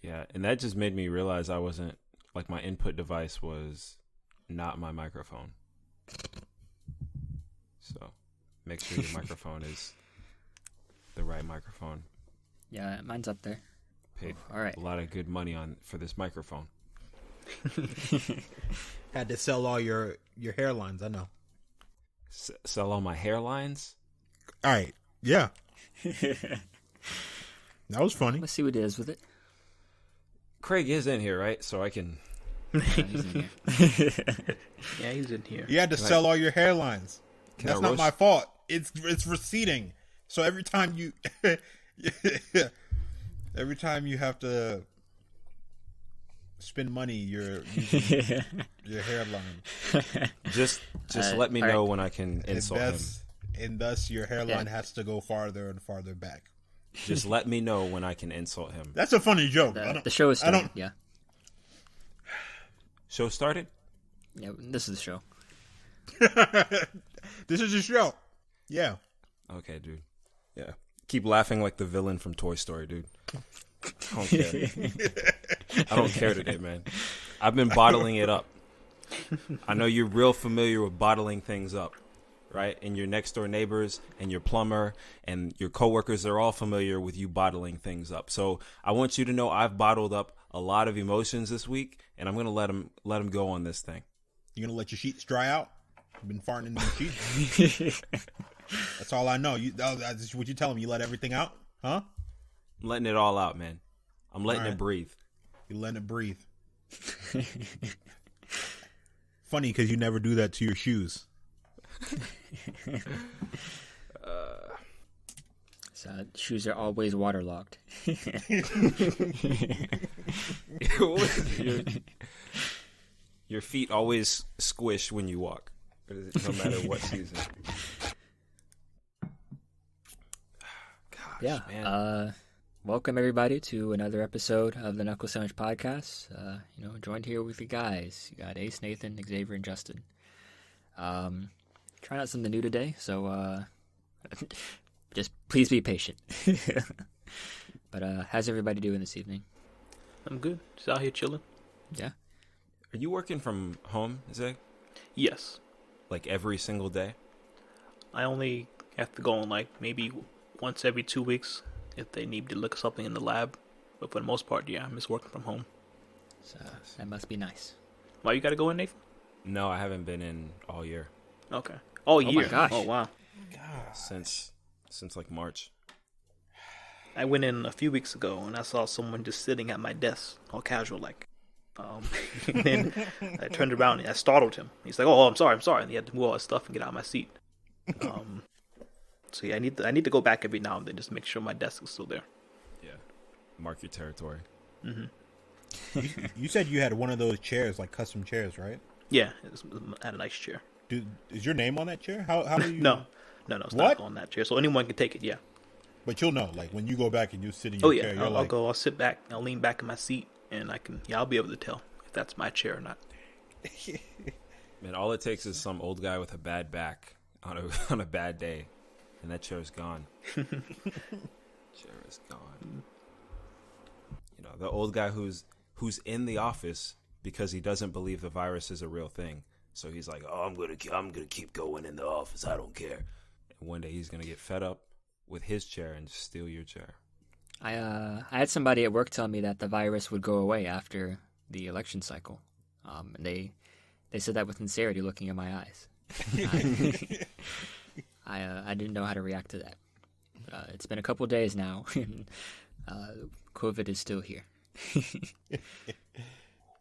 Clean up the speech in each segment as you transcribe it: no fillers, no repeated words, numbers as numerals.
Yeah, and that just made me realize I wasn't, like, my input device was not my microphone. So make sure your microphone is the right microphone. Yeah, mine's up there. Paid all right. a lot of good money for this microphone. Had to sell all your hairlines, I know. Sell all my hairlines? All right, yeah. That was funny. Let's see what it is with it. Craig is in here, right? So I can... Yeah, he's in here. Yeah, he's in here. You had to sell all your hairlines. That's not my fault. It's receding. So every time you have to spend money, you're using your hairline. Just let me know when I can insult him. And thus your hairline has to go farther and farther back. Just let me know when I can insult him. That's a funny joke. The show is started. Yeah. Show started? Yeah, this is the show. This is the show. Yeah. Okay, dude. Yeah. Keep laughing like the villain from Toy Story, dude. I don't care. I don't care today, man. I've been bottling it up. I know you're real familiar with bottling things up, right? And your next door neighbors and your plumber and your coworkers are all familiar with you bottling things up. So I want you to know I've bottled up a lot of emotions this week, and I'm gonna let them go on this thing. You gonna let your sheets dry out? You've been farting in the sheets. That's all I know. That's what you tell them. You let everything out, huh? I'm letting it all out, man. I'm letting it breathe. You're letting it breathe. Funny because you never do that to your shoes. So shoes are always waterlogged. Your feet always squish when you walk, no matter what season. Gosh, yeah. Man. Welcome everybody to another episode of the Knuckle Sandwich Podcast. Joined here with the guys. You got Ace, Nathan, Xavier, and Justin. Trying out something new today, so just please be patient. But how's everybody doing this evening? I'm good. Just out here chilling. Yeah. Are you working from home, Zach? Yes. Like every single day? I only have to go in like maybe once every 2 weeks if they need to look at something in the lab. But for the most part, yeah, I'm just working from home. So that must be nice. Why you got to go in, Nathan? No, I haven't been in all year. Okay. All year? My gosh. Oh, wow. Since like March. I went in a few weeks ago and I saw someone just sitting at my desk, all casual like. And then I turned around and I startled him. He's like, "Oh, I'm sorry." And he had to move all his stuff and get out of my seat. So yeah, I need to go back every now and then just to make sure my desk is still there. Yeah, mark your territory. Mm-hmm. You said you had one of those chairs, like custom chairs, right? Yeah, I had a nice chair. Is your name on that chair? How do you? No, it's not on that chair. So anyone can take it. Yeah. But you'll know, like when you go back and you sit in your chair. I'll sit back. I'll lean back in my seat. And I'll be able to tell if that's my chair or not. Man, all it takes is some old guy with a bad back on a bad day, and that chair is gone. Chair is gone. You know, the old guy who's in the office because he doesn't believe the virus is a real thing. So he's like, "Oh, I'm gonna keep going in the office. I don't care." And one day he's gonna get fed up with his chair and steal your chair. I had somebody at work tell me that the virus would go away after the election cycle. And they said that with sincerity, looking in my eyes. I didn't know how to react to that. It's been a couple days now, and COVID is still here.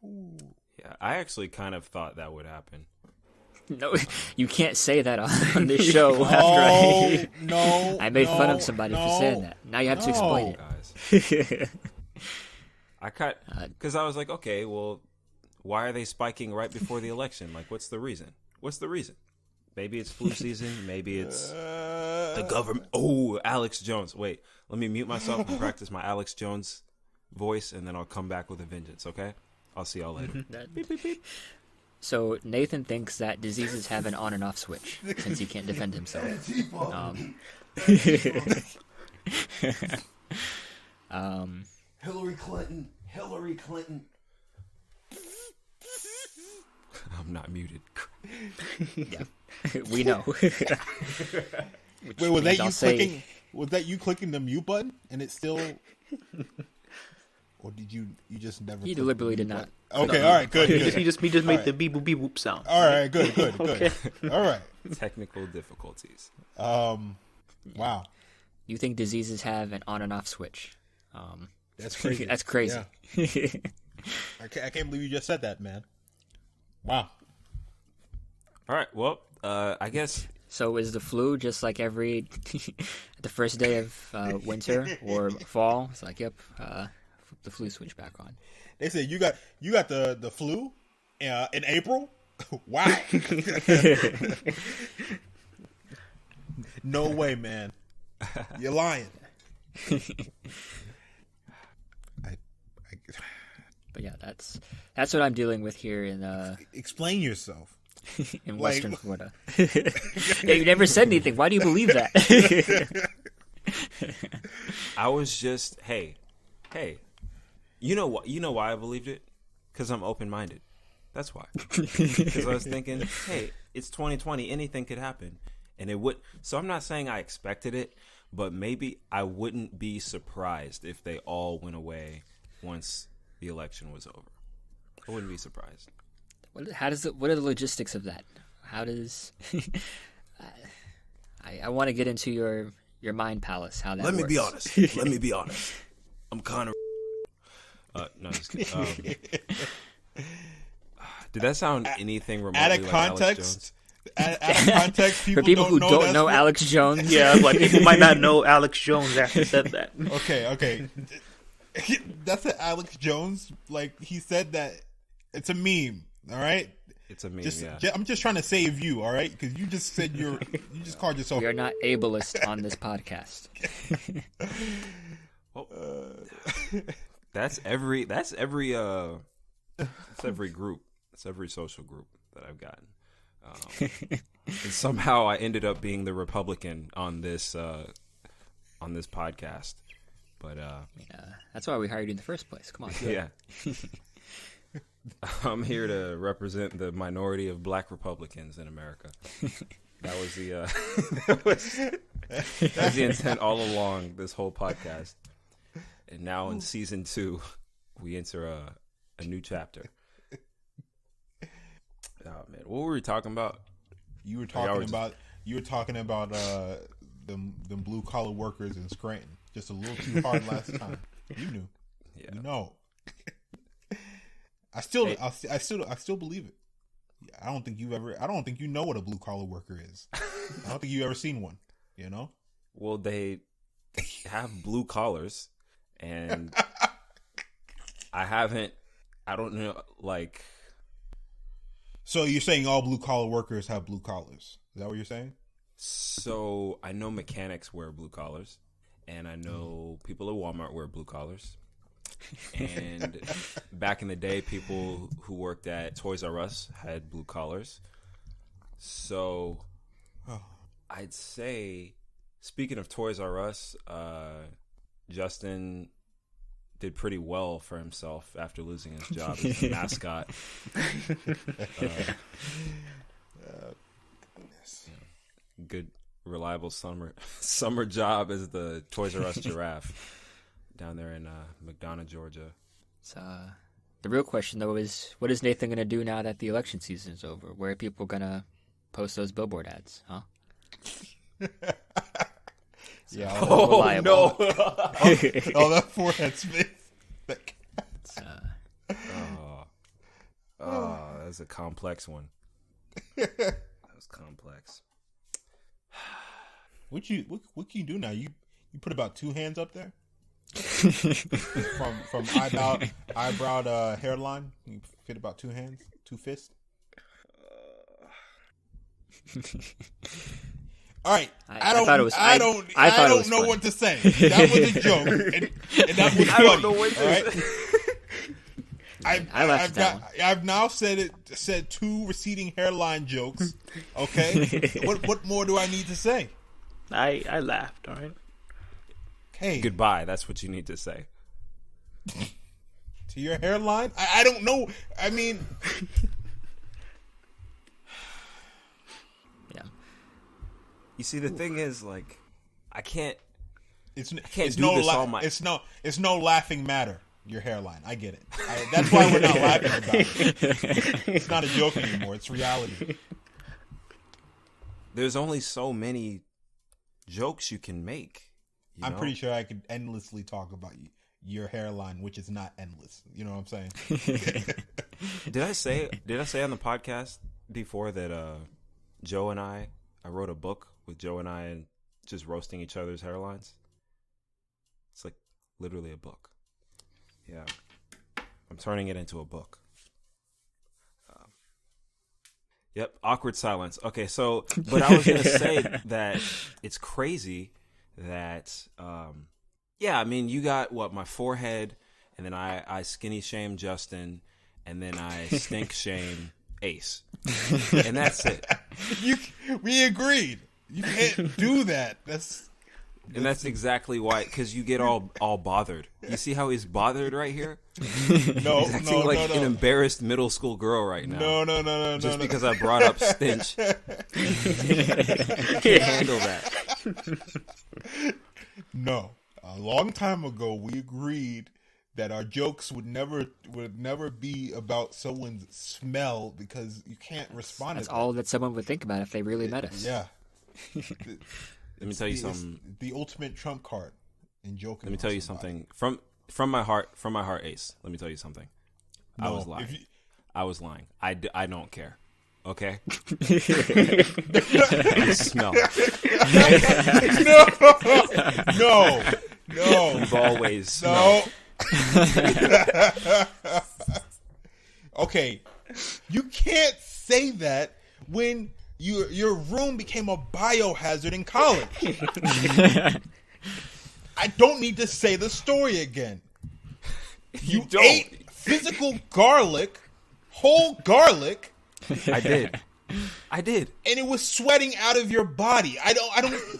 Yeah, I actually kind of thought that would happen. No, you can't say that on this show. I made fun of somebody for saying that. Now you have to explain it. Guys. Because I was like, okay, well, why are they spiking right before the election? Like, what's the reason? Maybe it's flu season. Maybe it's the government. Oh, Alex Jones. Wait, let me mute myself and practice my Alex Jones voice, and then I'll come back with a vengeance, okay? I'll see y'all later. Beep, beep, beep. So Nathan thinks that diseases have an on and off switch since he can't defend himself. Hillary Clinton. Hillary Clinton. I'm not muted. Yeah, we know. Wait, was that you clicking? Was that you clicking the mute button and it's still? Or did you just never? He deliberately did not. Okay, all right, good. He just made the beep boop beep whoop sound. All right, good. Okay. All right. Technical difficulties. Wow. You think diseases have an on and off switch? That's crazy. That's crazy. Yeah. I can't believe you just said that, man. Wow. All right. Well, I guess. So is the flu just like every the first day of winter or fall? It's like, yep, the flu switch back on. They said you got the flu in April. Wow. No way, man. You're lying. But yeah, that's what I'm dealing with here in Explain yourself. in Western Florida. Yeah, you never said anything. Why do you believe that? I was just, hey, you know what? You know why I believed it? Because I'm open-minded. That's why. Because I was thinking, hey, it's 2020. Anything could happen, and it would. So I'm not saying I expected it, but maybe I wouldn't be surprised if they all went away once the election was over. I wouldn't be surprised. What are the logistics of that? How does I want to get into your mind palace? How that Let works. me be honest. I'm kind of. No, just kidding. Did that sound anything remotely Out of like context? Out of context, For people who don't know what... Alex Jones, Yeah, like people might not know Alex Jones after said that. Okay. That's an Alex Jones. Like, he said that it's a meme. All right. It's a meme. I'm just trying to save you. All right, because you just said you just called yourself. we are not ableist on this podcast. Well, that's every group. That's every social group that I've gotten. And somehow I ended up being the Republican on this podcast. But That's why we hired you in the first place. Come on. yeah. I'm here to represent the minority of Black Republicans in America. That was the intent all along this whole podcast. And now in season 2, we enter a new chapter. Oh man, what were we talking about? You were talking about them blue collar workers in Scranton. Just a little too hard last time. You knew. Yeah. You know. I still believe it. I don't think you know what a blue collar worker is. I don't think you've ever seen one. You know? Well, they have blue collars, and I don't know, like. So you're saying all blue collar workers have blue collars? Is that what you're saying? So I know mechanics wear blue collars, and I know people at Walmart wear blue collars. And back in the day, people who worked at Toys R Us had blue collars. So I'd say, speaking of Toys R Us, Justin did pretty well for himself after losing his job as the mascot. Good, reliable summer job as the Toys R Us giraffe down there in McDonough, Georgia. So, the real question, though, is what is Nathan going to do now that the election season is over? Where are people going to post those billboard ads, huh? Yeah. Oh, no. Oh, that forehead Smith. That's a complex one. That was complex. What can you do now? You put about 2 hands up there? from eyebrow to hairline, you fit about 2 hands, 2 fists. All right, I don't know what to say. That was a joke, and that was funny. I don't know what to say. I've now said 2 receding hairline jokes. Okay, what more do I need to say? I laughed. All right. Hey, goodbye. That's what you need to say. to your hairline? I don't know. I mean, Yeah. You see, the thing is, like, I can't it's do no this all my. it's no laughing matter. Your hairline, I get it. That's why we're not laughing about it. It's not a joke anymore. It's reality. There's only so many jokes you can make. I'm pretty sure I could endlessly talk about your hairline, which is not endless. You know what I'm saying? Did I say on the podcast before that Joe and I wrote a book with Joe and I and just roasting each other's hairlines? It's like literally a book. Yeah. I'm turning it into a book. Yep, awkward silence. Okay, so, but I was going to say that it's crazy that, yeah, I mean, you got, my forehead, and then I skinny shame Justin, and then I stink shame Ace. And that's it. We agreed. You can't do that. And that's exactly why, because you get all bothered. You see how he's bothered right here? No, he's acting like an embarrassed middle school girl right now. No. Just because I brought up stench. You can't handle that. No. A long time ago, we agreed that our jokes would never be about someone's smell because you can't respond That's to that. all that someone would think about if they really met us. Yeah. Let me tell you something. The ultimate trump card in joking. Let me tell you something from my heart, Ace. Let me tell you something. I was lying. I was lying. I don't care. Okay. I smell. No. You've always smelled. Okay, you can't say that when your room became a biohazard in college. I don't need to say the story again. You don't. ate physical garlic, whole garlic. I did. And it was sweating out of your body. I don't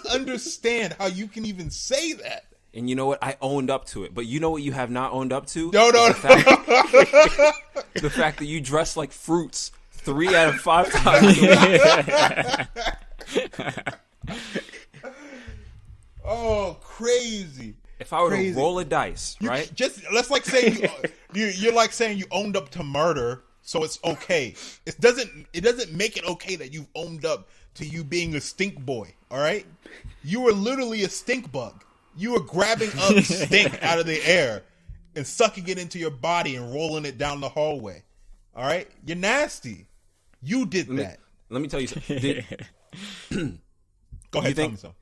understand how you can even say that. And you know what? I owned up to it. But you know what you have not owned up to? No. The fact that you dress like fruits 3 out of 5 times a week. Oh, crazy. If I were to roll a dice, right? Let's like say you're like saying you owned up to murder, so it's okay. It doesn't make it okay that you've owned up to you being a stink boy, all right? You were literally a stink bug. You were grabbing up stink out of the air and sucking it into your body and rolling it down the hallway. All right? You're nasty. You did that. Let me tell you something. Go ahead, tell me so.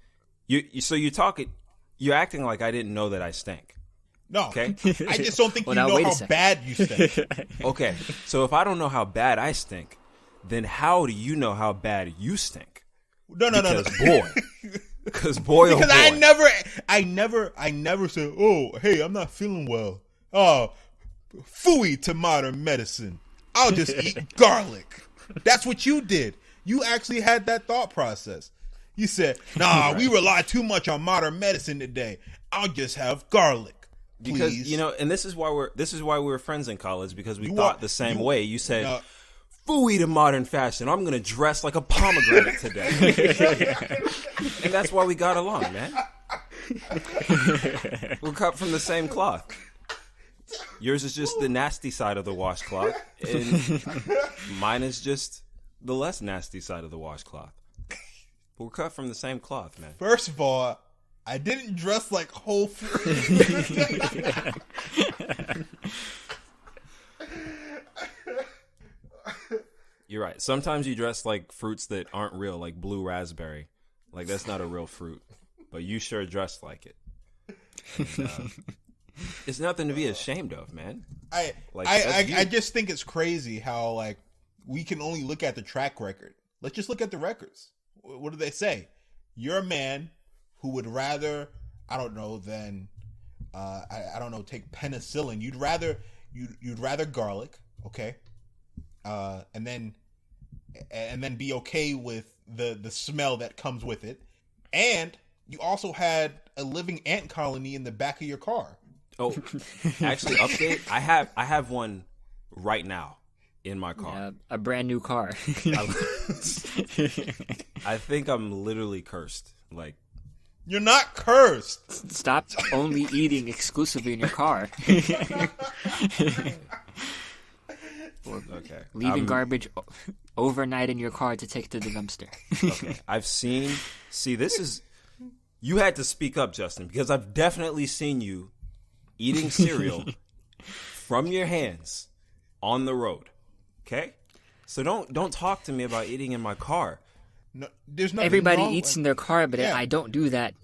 You're acting like I didn't know that I stank. No. Okay? I just don't think you know how bad you stink. Okay. So if I don't know how bad I stink, then how do you know how bad you stink? No. Because boy, I never said, oh, hey, I'm not feeling well. Oh, phooey to modern medicine. I'll just eat garlic. That's what you did. You actually had that thought process. You said, nah, we rely too much on modern medicine today. I'll just have garlic. Please. Because, and this is why we were friends in college, because we thought the same way. You said, phooey to modern fashion. I'm going to dress like a pomegranate today. And that's why we got along, man. We're cut from the same cloth. Yours is just the nasty side of the washcloth, and mine is just the less nasty side of the washcloth. But we're cut from the same cloth, man. First of all, I didn't dress like whole fruit. You're right. Sometimes you dress like fruits that aren't real, like blue raspberry. Like, that's not a real fruit. But you sure dress like it. And, it's nothing to be ashamed of, man. I just think it's crazy how, like, we can only look at the track record. Let's just look at the records. What do they say? You're a man who would rather, I don't know, than take penicillin. You'd rather garlic, okay? And then be okay with the smell that comes with it. And you also had a living ant colony in the back of your car. Oh, actually, update. I have one right now in my car. Yeah, a brand new car. I think I'm literally cursed. Like, You're not cursed. Stop only eating exclusively in your car. okay, Leaving garbage overnight in your car to take to the dumpster. okay. I've seen. See, this is. You had to speak up, Justin, because I've definitely seen you eating cereal from your hands on the road. Okay, so don't talk to me about eating in my car. No, there's nothing Everybody wrong eats with- in their car, but Yeah. I don't do that.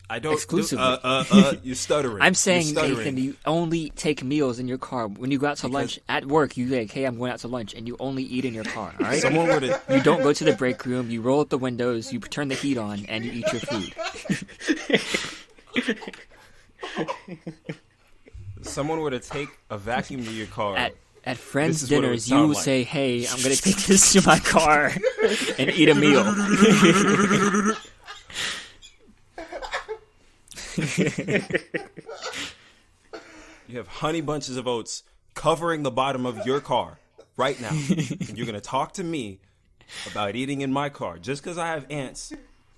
I don't Exclusively. You're stuttering. I'm saying, You're stuttering. Nathan, you only take meals in your car. When you go out to lunch at work, you like, hey, I'm going out to lunch, and you only eat in your car, all right? Someone were to You don't go to the break room, you roll up the windows, you turn the heat on, and you eat your food. someone were to take a vacuum to your car. At friends' This is what it would dinners, you sound will like. say, hey, I'm going to take this to my car and eat a meal. You have honey bunches of oats covering the bottom of your car right now, and you're gonna talk to me about eating in my car just because I have ants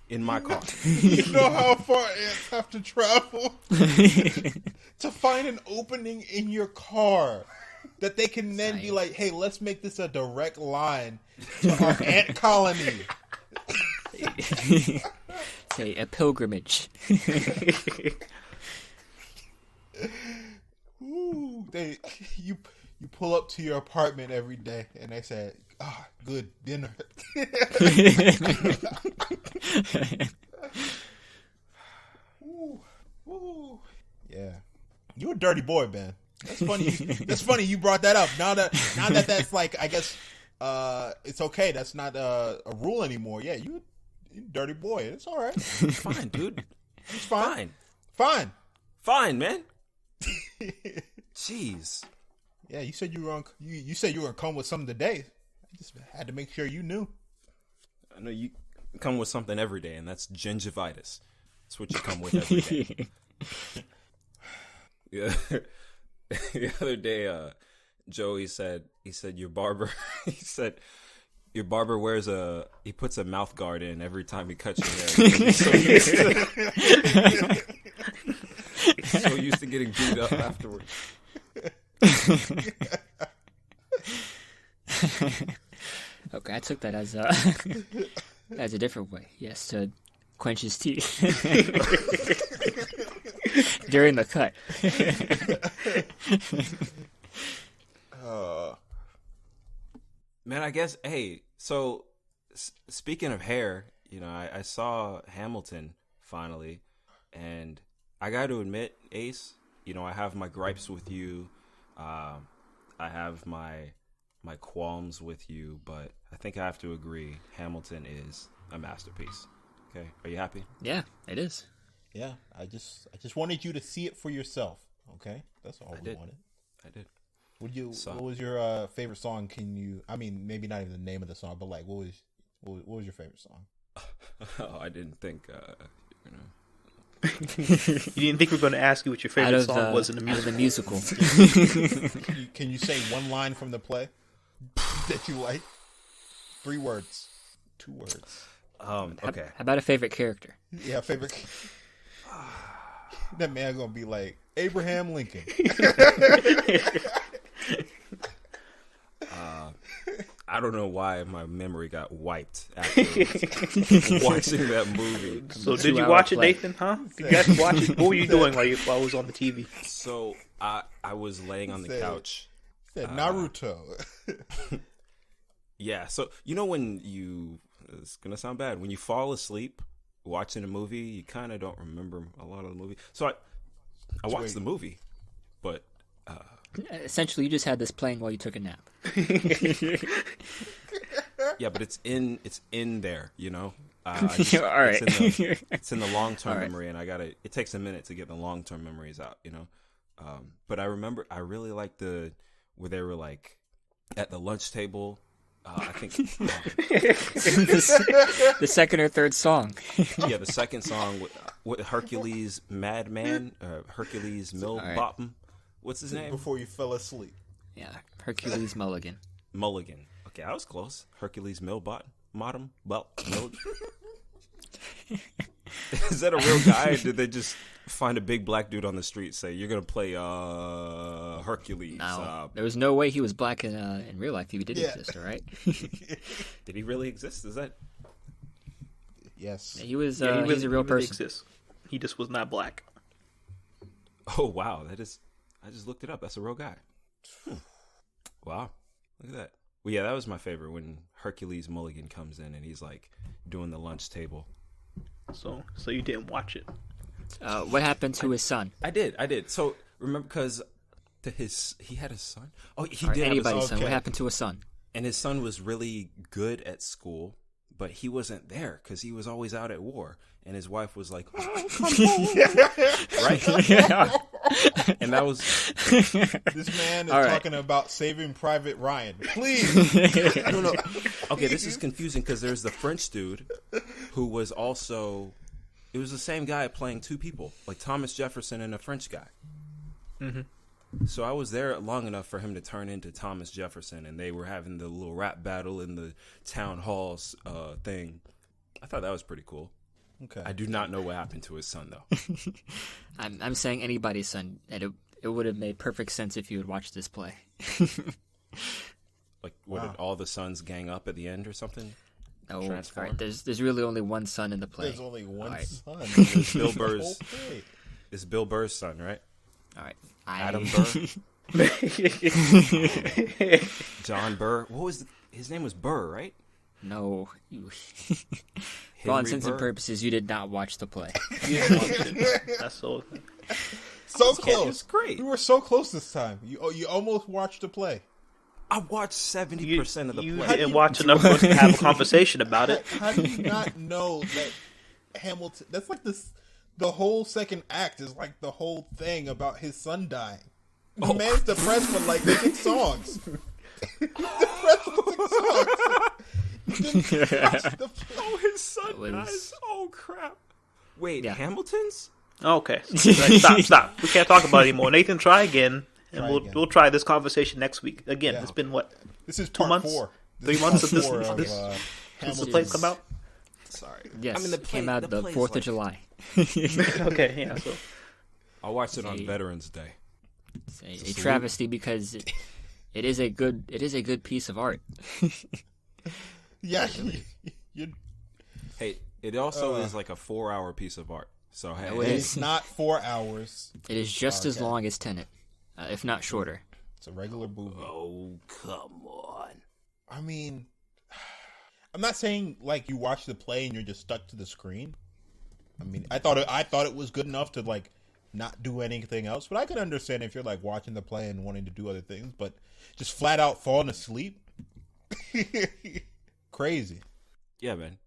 in my car. You know how far ants have to travel to find an opening in your car that they can then be like, hey, let's make this a direct line to our ant colony. Say, a pilgrimage. Ooh, you pull up to your apartment every day and they say, good dinner. Ooh. Yeah. You're a dirty boy, man. That's funny. That's funny you brought that up. Now that that's like, I guess it's okay. That's not a rule anymore. Yeah, you're a dirty boy. It's all right. Fine, dude. It's fine. Fine. Fine. Fine, man. Jeez. Yeah, you said you were you said you were gonna come with something today. I just had to make sure you knew. I know you come with something every day, and that's gingivitis. That's what you come with every day. Yeah. The other day, Joey said your barber. He said your barber he puts a mouth guard in every time he cuts your hair. So used to getting beat up afterwards. Okay, I took that as a different way. Yes, to quench his teeth during the cut. Man, I guess. Hey, so speaking of hair, I saw Hamilton finally, and I got to admit, Ace, I have my gripes with you. I have my qualms with you, but I think I have to agree, Hamilton is a masterpiece. Okay, are you happy? Yeah, it is. Yeah, I just wanted you to see it for yourself. Okay, that's all we wanted. I did. What was your favorite song? Maybe not even the name of the song, but like, what was your favorite song? Oh, I didn't think. You didn't think we were going to ask you what your favorite song was in the out of musical? the musical. Can you say one line from the play that you like? 3 words, 2 words. Okay. How about a favorite character? Yeah, favorite. That man gonna be like Abraham Lincoln. I don't know why my memory got wiped after watching that movie. So did you watch it, play. Nathan? Huh? Did you guys watch it? What were you doing while I was on the TV? So I was laying on the Said- couch. Said Naruto. Yeah, so when it's gonna sound bad, when you fall asleep watching a movie, you kind of don't remember a lot of the movie. So I watched the movie, but Essentially, you just had this playing while you took a nap. yeah, but it's in there, All right. It's in the long term All right. memory, and it takes a minute to get the long term memories out, But I remember I really liked where they were like at the lunch table. I think The second or third song. yeah, the second song what Hercules Madman, Hercules Millbottom. What's his name? Before you fell asleep. Yeah, Hercules Mulligan. Mulligan. Okay, I was close. Hercules Millbottom. Mulligan. Is that a real guy, or did they just find a big black dude on the street and say, you're going to play Hercules? No, there was no way he was black in real life. He did exist, all right? Did he really exist? Is that... Yes. He was, Yeah, he's a real really person. exists. He just was not black. Oh, wow. That is... I just looked it up. That's a real guy. Wow. Look at that. Well, yeah, that was my favorite when Hercules Mulligan comes in and he's like doing the lunch table. So you didn't watch it. What happened to his son? I did. So remember, because he had a son. Oh, he Or did. anybody's son. Okay. What happened to his son? And his son was really good at school, but he wasn't there because he was always out at war. And his wife was like, "Oh, come home." Right? Yeah. And that was This man is All right. talking about Saving Private Ryan. Please. no. Okay, this is confusing because there's the French dude who was also. It was the same guy playing two people, like Thomas Jefferson and a French guy. Mm-hmm. So I was there long enough for him to turn into Thomas Jefferson, and they were having the little rap battle in the town halls thing. I thought that was pretty cool. Okay. I do not know what happened to his son, though. I'm saying anybody's son, and it would have made perfect sense if you had watched this play. Like, what did all the sons gang up at the end or something? No, all Transform? right, there's really only one son in the play. There's only one right. son. It's Bill Burr's. Okay. It's Bill Burr's son, right? All right, Adam Burr, John Burr. What was his name? Was Burr, right? No. For all intents and Burr? purposes, you did not watch the play. You didn't watch it. That's so. So It's close. great. We were so close this time. You almost watched the play. I watched 70% of the You play. didn't watch enough for us to have a conversation about it. How do you not know that Hamilton? That's like this. The whole second act is like the whole thing about his son dying. The man's depressed for like 6 songs. Depressed for 6 songs. You didn't watch the play. Oh, his son That was- dies. Oh, crap. Wait, Yeah. Hamilton's? Okay, right, stop. We can't talk about it anymore. Nathan, try again, and Try we'll again. we'll try this conversation next week. Again, Yeah. it's been what? This is 2 part months? 4. 3 months of this- Four this- Hamilton. Since the play come out? Sorry. Yes, I mean, the play, came out the play's 4th like- of July. Okay, yeah. So I watched it on See. Veterans Day. It's a travesty because it is a good piece of art. Yeah, you, Hey, it also is like a 4-hour piece of art. So, hey, No, it it's is. not 4 hours. It is just as Okay. long as Tenet, if not shorter. It's a regular movie. oh, come on. I mean, I'm not saying like you watch the play and you're just stuck to the screen. I mean, I thought it was good enough to like not do anything else, but I can understand if you're like watching the play and wanting to do other things, but just flat out falling asleep. Crazy. Yeah, man.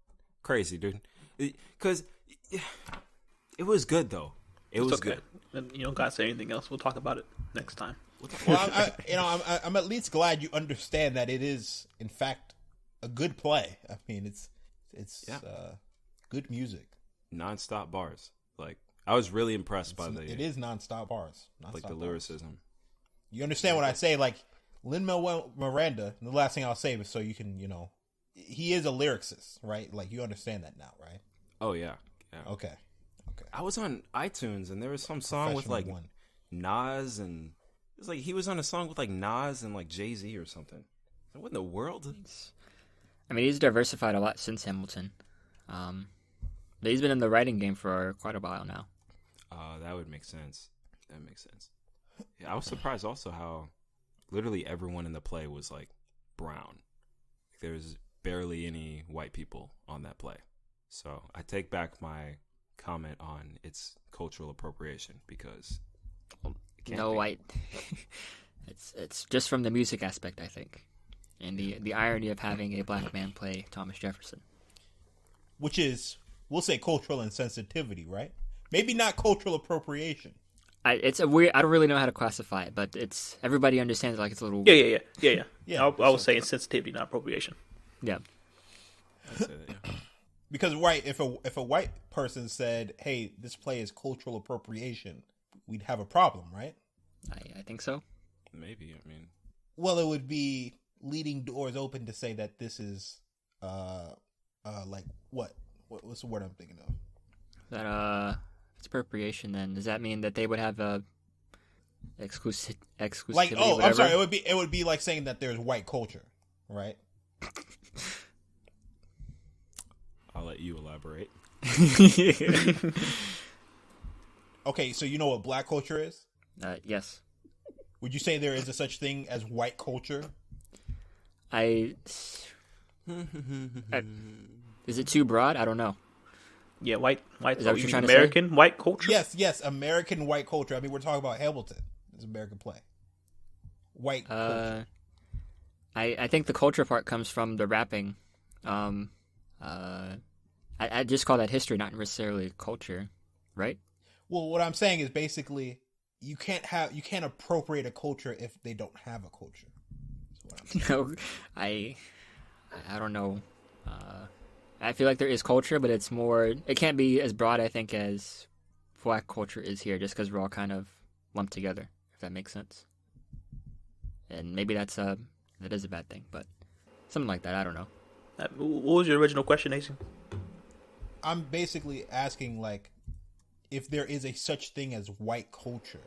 Crazy, dude. Because it was good, though. It was it's okay. good. And you don't gotta say anything else. We'll talk about it next time. Well, I'm at least glad you understand that it is, in fact, a good play. I mean, it's Yeah. good music. Non-stop bars. Like, I was really impressed by It is nonstop bars. like Nonstop the bars. lyricism. You understand what I say? Like Lin-Manuel Miranda. The last thing I'll say is so you can, he is a lyricist, right? Like you understand that now, right? Oh, yeah. Okay. I was on iTunes and there was some song with like Professional one. Nas and it was like he was on a song with like Nas and like Jay-Z or something. What in the world? I mean, he's diversified a lot since Hamilton. But he's been in the writing game for quite a while now. That would make sense. That makes sense. Yeah, I was surprised also how literally everyone in the play was like brown. There was barely any white people on that play. So I take back my comment on its cultural appropriation because it can't No be. white. It's just from the music aspect, I think, and the irony of having a black man play Thomas Jefferson. Which is, we'll say, cultural insensitivity, right? Maybe not cultural appropriation. It's a weird. I don't really know how to classify it, but it's everybody understands like it's a little. Yeah. Yeah, I was saying sensitivity, not appropriation. Yeah. I'd say that, yeah. Because right, if a white person said, "Hey, this play is cultural appropriation," we'd have a problem, right? I think so. Maybe. I mean, well, it would be leading doors open to say that this is like what's the word I'm thinking of? That it's appropriation. Then does that mean that they would have a exclusivity? Like, oh, whatever? I'm sorry. It would be like saying that there's white culture, right? I'll let you elaborate. Okay, so you know what black culture is? Yes. Would you say there is a such thing as white culture? Is it too broad? I don't know. Yeah, white. Is that what you you're mean trying to say? American white culture? Yes, American white culture. I mean, we're talking about Hamilton. It's an American play. White culture. I think the culture part comes from the rapping. I just call that history, not necessarily culture, right? Well, what I'm saying is basically you can't appropriate a culture if they don't have a culture. That's what I'm saying. I don't know. I feel like there is culture, but it's more. It can't be as broad, I think, as black culture is here, just because we're all kind of lumped together. If that makes sense. And maybe that is a bad thing, but something like that. I don't know. What was your original question, AC? I'm basically asking, like, if there is a such thing as white culture,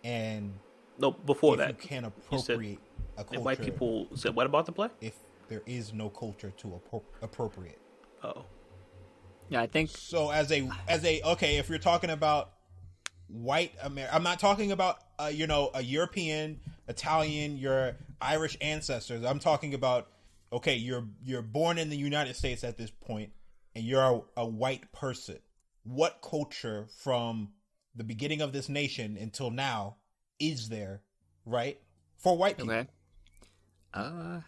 and No, before if that, you can't appropriate a culture. and white people said what about the play? If there is no culture to appropriate. Oh, Yeah, I think. So as a okay, if you're talking about white America, I'm not talking about a European, Italian, your Irish ancestors. I'm talking about, okay, you're born in the United States at this point, and you're a white person. What culture from the beginning of this nation until now is there, right, for white people? Okay.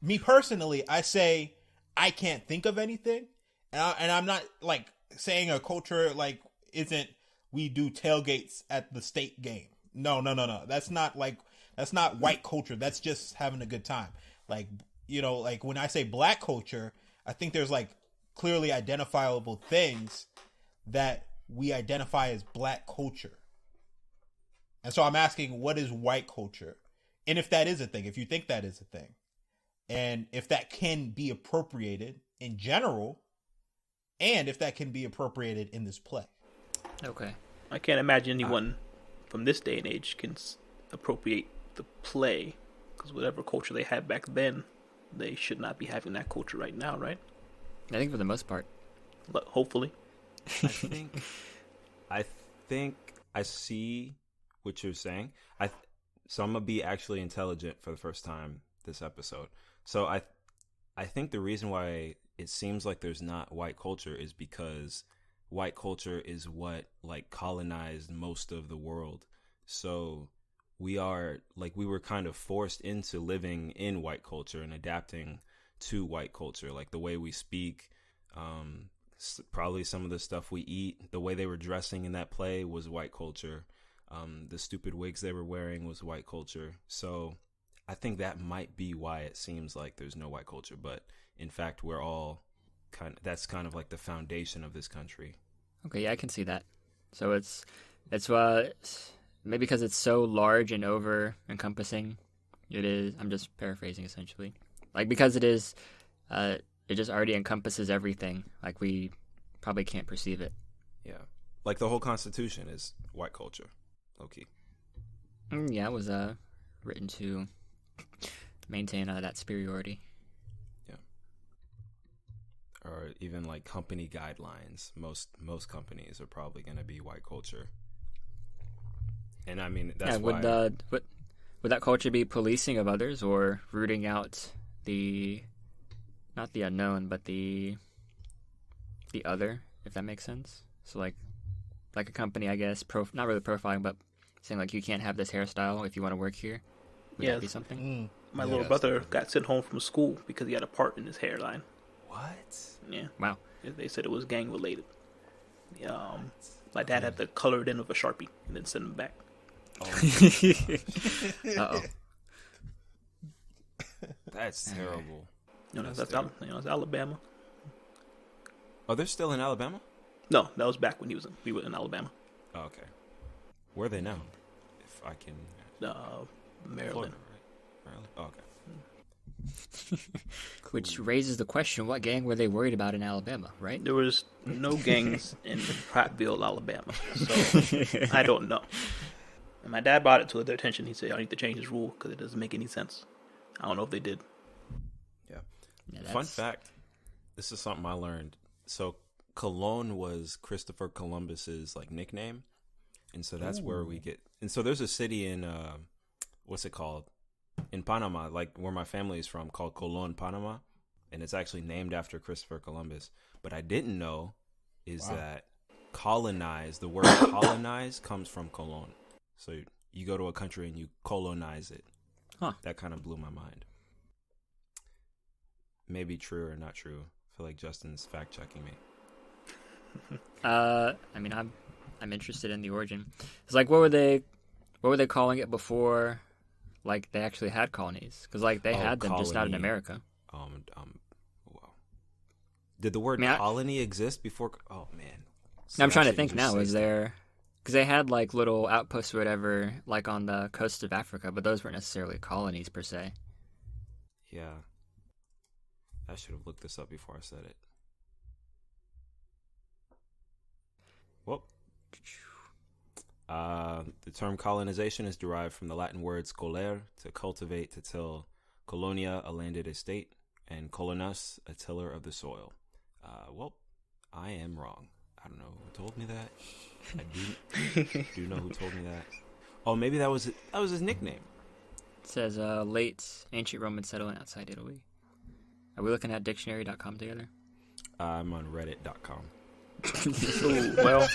Me personally, I say I can't think of anything, and I'm not like saying a culture like isn't we do tailgates at the state game. No. That's not white culture. That's just having a good time. Like, like when I say black culture, I think there's like clearly identifiable things that we identify as black culture. And so I'm asking, what is white culture? And if that is a thing, if you think that is a thing, and if that can be appropriated in general, and if that can be appropriated in this play. Okay. I can't imagine anyone from this day and age can appropriate the play, because whatever culture they had back then, they should not be having that culture right now, right? I think for the most part. But hopefully. I think I see what you're saying. So I'm gonna be actually intelligent for the first time this episode. So I think the reason why it seems like there's not white culture is because white culture is what like colonized most of the world. So we were kind of forced into living in white culture and adapting to white culture, like the way we speak, probably some of the stuff we eat, the way they were dressing in that play was white culture. The stupid wigs they were wearing was white culture. So I think that might be why it seems like there's no white culture, but in fact we're all that's kind of like the foundation of this country. Okay, yeah, I can see that. So it's maybe because it's so large and over encompassing. It is. I'm just paraphrasing essentially. Like because it is, it just already encompasses everything. Like we probably can't perceive it. Yeah, like the whole Constitution is white culture. Okay. Yeah, it was written to maintain that superiority. Yeah. Or even like company guidelines. Most companies are probably going to be white culture. And I mean that's why. Would that culture be policing of others or rooting out not the unknown, but the other, if that makes sense? So like a company, I guess, not really profiling, but saying like you can't have this hairstyle if you want to work here. Would that be something? My little brother got sent home from school because he had a part in his hairline. What? Yeah. Wow. They said it was gang related. My dad had to color it in with a Sharpie and then send him back. Uh-oh. That's terrible. That's Alabama. Oh, they're still in Alabama? No, that was back when we were in Alabama. Oh, okay. Where are they now? If I can... Maryland. Florida, right? Maryland? Oh, okay. Which raises the question, what gang were they worried about in Alabama, right? There was no gangs in Prattville, Alabama, so I don't know. And my dad brought it to their attention. He said, I need to change this rule because it doesn't make any sense. I don't know if they did. Yeah. Fun fact. This is something I learned. So Cologne was Christopher Columbus's like nickname. And so that's where we get... And so there's a city in... what's it called? In Panama, like where my family is from, called Colón, Panama. And it's actually named after Christopher Columbus. But I didn't know is that colonize, the word colonize comes from Cologne. So you go to a country and you colonize it. Huh. That kind of blew my mind. Maybe true or not true. I feel like Justin's fact checking me. I mean, I'm interested in the origin. It's like, what were they calling it before? Like they actually had colonies, because like they had them, colony. just not in America. Well, did the word colony exist before? Oh man, I'm trying to think now. Is there? Because they had like little outposts or whatever, like on the coast of Africa, but those weren't necessarily colonies per se. Yeah, I should have looked this up before I said it. Well, the term colonization is derived from the Latin words coler, to cultivate, to till, colonia, a landed estate, and colonus, a tiller of the soil. Well, I am wrong. I don't know who told me that. I do know who told me that. Oh, maybe that was his nickname. It says late ancient Roman settlement outside Italy. Are we looking at dictionary.com together? I'm on reddit.com. Ooh, well.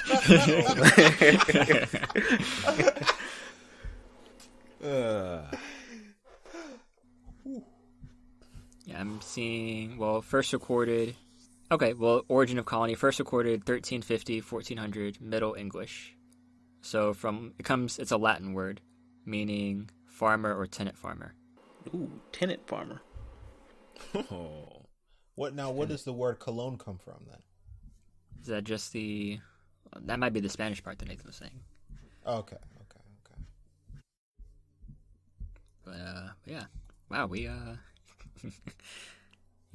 Yeah, I'm seeing, first recorded... Okay, origin of colony, first recorded 1350, 1400, Middle English. So it's a Latin word, meaning farmer or tenant farmer. Ooh, tenant farmer. Oh. What does the word cologne come from then? Is that just that might be the Spanish part that Nathan was saying. Okay. But, yeah. Wow, we, you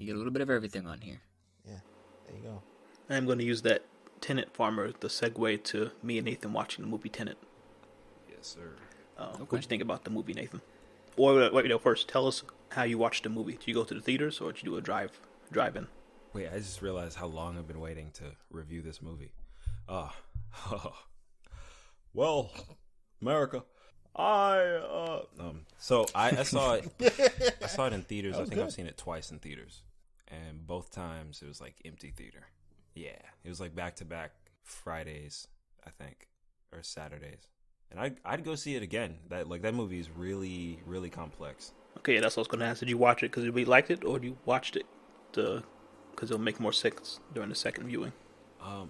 get a little bit of everything on here. Yeah, there you go. I'm going to use that tenant farmer, the segue to me and Nathan watching the movie Tenet. Yes, sir. Okay. What do you think about the movie, Nathan? Or wait, first, tell us how you watched the movie. Did you go to the theaters or did you do a drive-in? Wait, I just realized how long I've been waiting to review this movie. Well, America, so I saw it. I saw it in theaters. I think I've seen it twice in theaters, and both times it was like empty theater. Yeah, it was like back-to-back Fridays, I think, or Saturdays, and I'd go see it again. That movie is really, really complex. Okay, that's what I was going to ask. Did you watch it because you really liked it, or you watched it because it'll make more sense during the second viewing?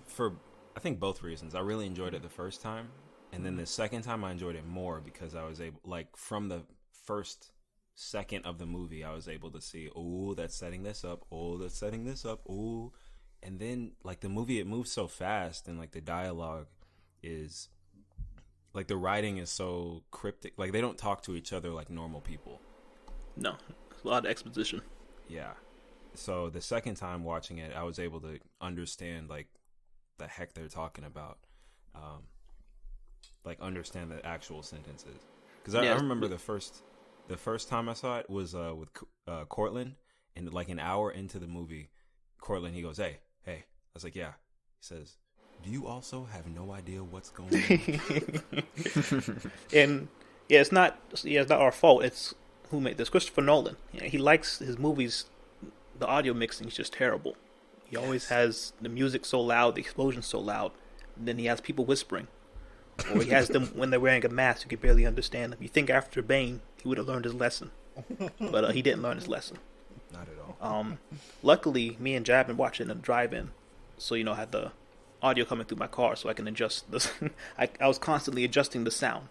For I think both reasons. I really enjoyed it the first time, and then the second time I enjoyed it more because I was able, like, from the first second of the movie, I was able to see, oh, that's setting this up, oh, that's setting this up, oh, and then like the movie, it moves so fast, and like the dialogue is, like, the writing is so cryptic. Like, they don't talk to each other like normal people. No, a lot of exposition. Yeah. So the second time watching it, I was able to understand like the heck they're talking about, like understand the actual sentences. Because I remember the first time I saw it was with Cortland, and like an hour into the movie, Cortland, he goes, "Hey." I was like, "Yeah." He says, "Do you also have no idea what's going on?" And it's not our fault. It's who made this. Christopher Nolan. Yeah, he likes his movies. The audio mixing is just terrible. He always has the music so loud, the explosions so loud, and then he has people whispering. Or he has them when they're wearing a mask, you can barely understand them. You think after Bane, he would have learned his lesson. But he didn't learn his lesson. Not at all. Luckily, me and Jab been watching a drive-in, so I had the audio coming through my car, so I can adjust this. I was constantly adjusting the sound.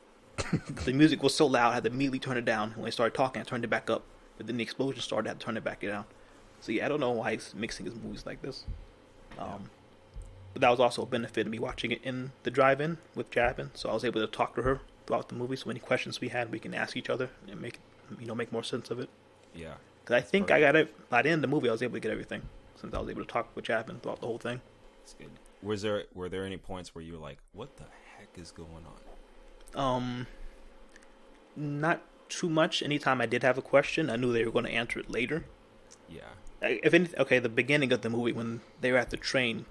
The music was so loud, I had to immediately turn it down. When I started talking, I turned it back up. But then the explosion started, I had to turn it back down. So yeah, I don't know why he's mixing his movies like this. But that was also a benefit of me watching it in the drive-in with Javin, so I was able to talk to her throughout the movie. So any questions we had, we can ask each other and make more sense of it. Yeah. Because I think I got it by the end of the movie. I was able to get everything since I was able to talk with Javin throughout the whole thing. That's good. Were there any points where you were like, "What the heck is going on?" Not too much. Anytime I did have a question, I knew they were going to answer it later. Yeah. If anything, okay, the beginning of the movie when they were at the train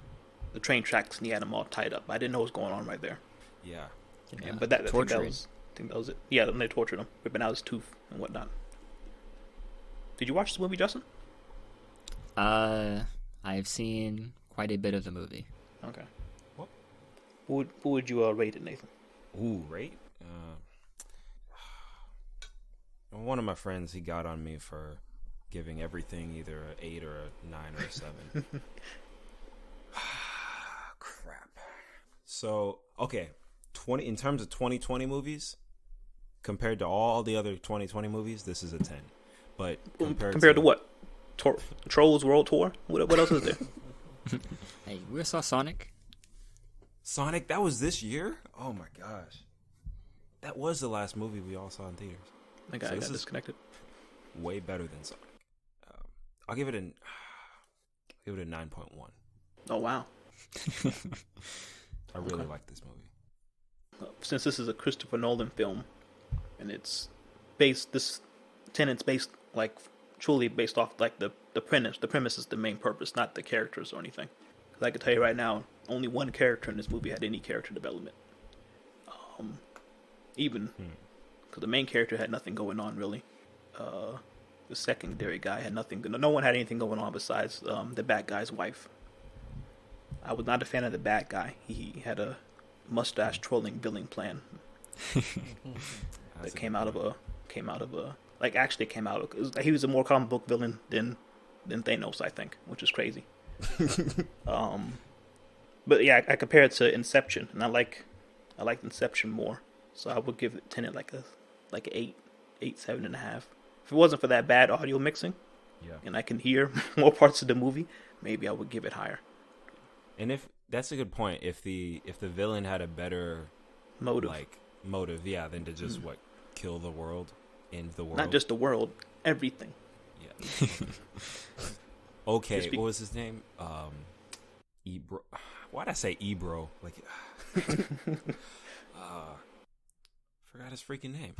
tracks, and he had them all tied up. I didn't know what was going on right there. Yeah. Yeah, but I think that was it. Yeah, then they tortured him, ripping out his tooth and whatnot. Did you watch this movie, Justin? I've seen quite a bit of the movie. Okay. What would you rate it, Nathan? Ooh, rate? One of my friends, he got on me for giving everything either an 8 or a 9 or a 7. Crap. So, okay, in terms of 2020 movies, compared to all the other 2020 movies, this is a 10. But compared to what? Trolls World Tour? What else is there? Hey, we saw Sonic. Sonic, that was this year? Oh my gosh. That was the last movie we all saw in theaters. I got disconnected. Way better than Sonic. I'll give it a 9.1. Oh wow. I really like this movie. Since this is a Christopher Nolan film, and this Tenet's based truly based off the premise. The premise is the main purpose, not the characters or anything. Because I can tell you right now, only one character in this movie had any character development. Even because the main character had nothing going on really. The secondary guy had nothing. No one had anything going on besides the bad guy's wife. I was not a fan of the bad guy. He had a mustache trolling billing plan that came out of a he was a more comic book villain than Thanos, I think, which is crazy. But yeah, I compare it to Inception, and I like Inception more, so I would give it Tenet like a 8, 7.5. If it wasn't for that bad audio mixing, and I can hear more parts of the movie, maybe I would give it higher. And if that's a good point, if the villain had a better motive, than to just kill the world, end the world, not just the world, everything. Yeah. Okay, what was his name? Ebro. Why'd I say Ebro? Forgot his freaking name.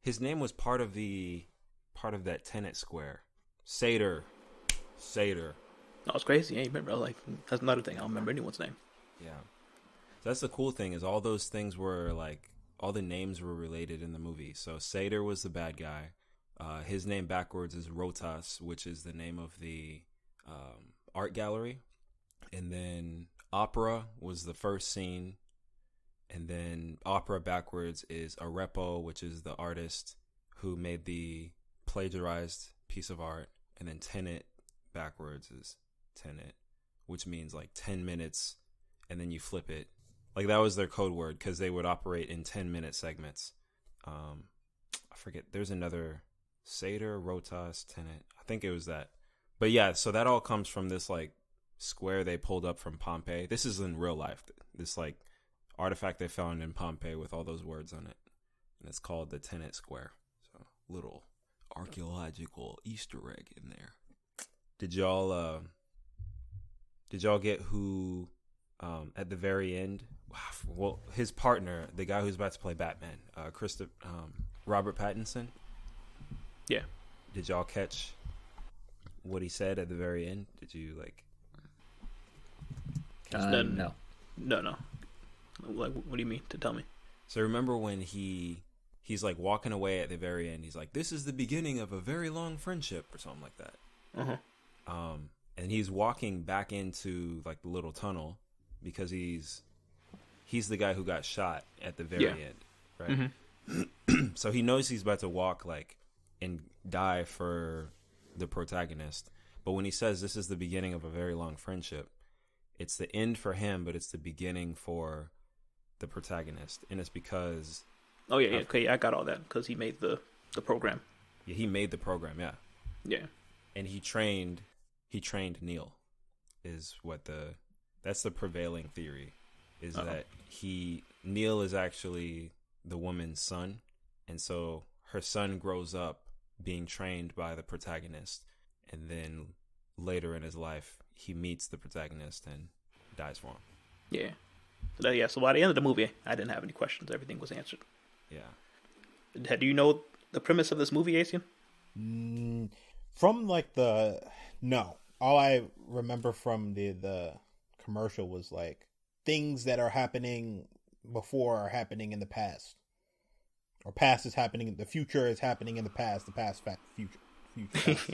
His name was part of that Tenet square. Sator. That was crazy. Yeah, you remember? That's another thing. I don't remember anyone's name. Yeah. So that's the cool thing is all those things were all the names were related in the movie. So Sator was the bad guy. His name backwards is Rotas, which is the name of the art gallery. And then Opera was the first scene. And then Opera backwards is Arepo, which is the artist who made the plagiarized piece of art. And then Tenet backwards is Tenet, which means 10 minutes. And then you flip it. That was their code word because they would operate in 10-minute segments. I forget. There's another Sator, Rotas, Tenet. I think it was that. But yeah, so that all comes from this square they pulled up from Pompeii. This is in real life. This artifact they found in Pompeii with all those words on it. And it's called the Tenet Square. So little archaeological Easter egg in there. Did y'all get who at the very end? Well, his partner, the guy who's about to play Batman, Robert Pattinson. Yeah. Did y'all catch what he said at the very end? Did you No. No. What do you mean to tell me? So remember when he's walking away at the very end? He's like, "This is the beginning of a very long friendship," or something like that. Uh-huh. And he's walking back into the little tunnel because he's the guy who got shot at the very end, right? Mm-hmm. So he knows he's about to walk and die for the protagonist. But when he says this is the beginning of a very long friendship, it's the end for him, but it's the beginning for the protagonist, and it's because okay, I got all that because he made the program. Yeah, he made the program. Yeah. And he trained Neil. is that's the prevailing theory, is that Neil is actually the woman's son, and so her son grows up being trained by the protagonist, and then later in his life he meets the protagonist and dies for him. Yeah. So by the end of the movie, I didn't have any questions. Everything was answered. Yeah. Do you know the premise of this movie, Asian? From like no. All I remember from the commercial was like things that are happening before are happening in the past, or past is happening. The future is happening in the past. The past, future past.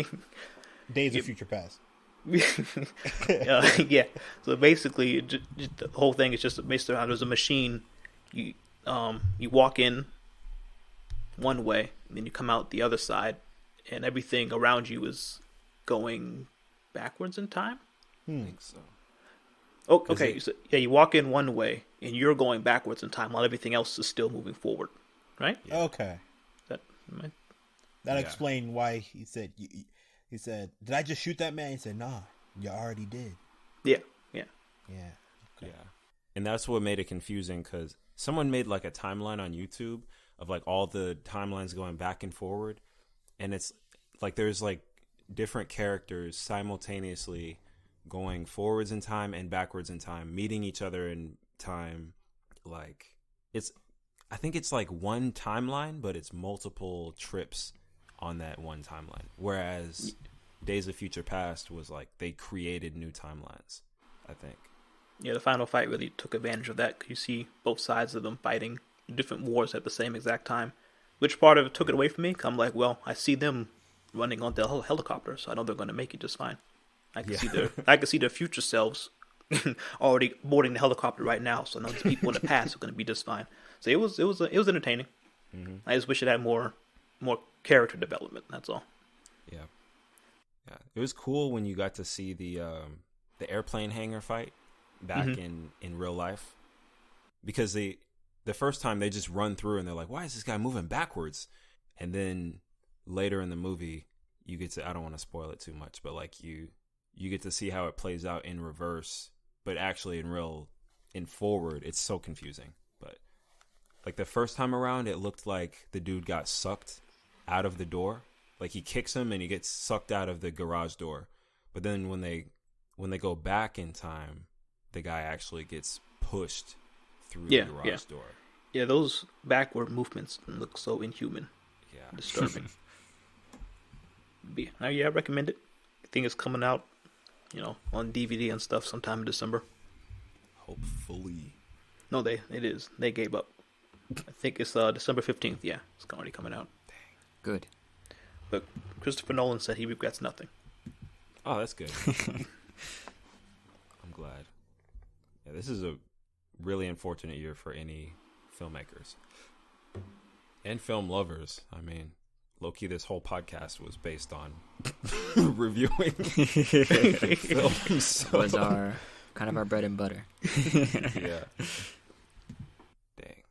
Days of future past. Yeah. So basically, the whole thing is just based around there's a machine. You walk in one way, and then you come out the other side, and everything around you is going backwards in time. I think so. Oh, okay. You walk in one way, and you're going backwards in time, while everything else is still moving forward, right? Yeah. Okay. That explained why he said. He said, "Did I just shoot that man?" He said, "Nah, you already did." Yeah. Okay. Yeah. And that's what made it confusing, because someone made like a timeline on YouTube of like all the timelines going back and forward, and it's like there's like different characters simultaneously going forwards in time and backwards in time, meeting each other in time. Like I think it's like one timeline, but it's multiple trips on that one timeline. Whereas Days of Future Past was like they created new timelines, I think. Yeah, the final fight really took advantage of that. You see both sides of them fighting different wars at the same exact time. Which part of it took it away from me? I'm like, well, I see them running on the helicopter, so I know they're going to make it just fine. I can see their future selves already boarding the helicopter right now, so I know these people in the past are going to be just fine. So it was entertaining. Mm-hmm. I just wish it had more character development. That's all. Yeah. It was cool when you got to see the airplane hangar fight back in real life, because the first time they just run through and they're like, why is this guy moving backwards? And then later in the movie, you get to, I don't want to spoil it too much, but like you get to see how it plays out in reverse, but actually in forward, it's so confusing. But like the first time around, it looked like the dude got sucked out of the door. Like he kicks him and he gets sucked out of the garage door. But then when they go back in time, the guy actually gets pushed through the garage door. Yeah, those backward movements look so inhuman. Yeah. Disturbing. Now, I recommend it. I think it's coming out, on DVD and stuff sometime in December. Hopefully. No, it is. They gave up. I think it's December 15th. Yeah, it's already coming out. Dang. Good. But Christopher Nolan said he regrets nothing. Oh, that's good. I'm glad. Yeah, this is a really unfortunate year for any filmmakers and film lovers. I mean, low-key, this whole podcast was based on reviewing films. So. Was our kind of our bread and butter. Yeah. Dang.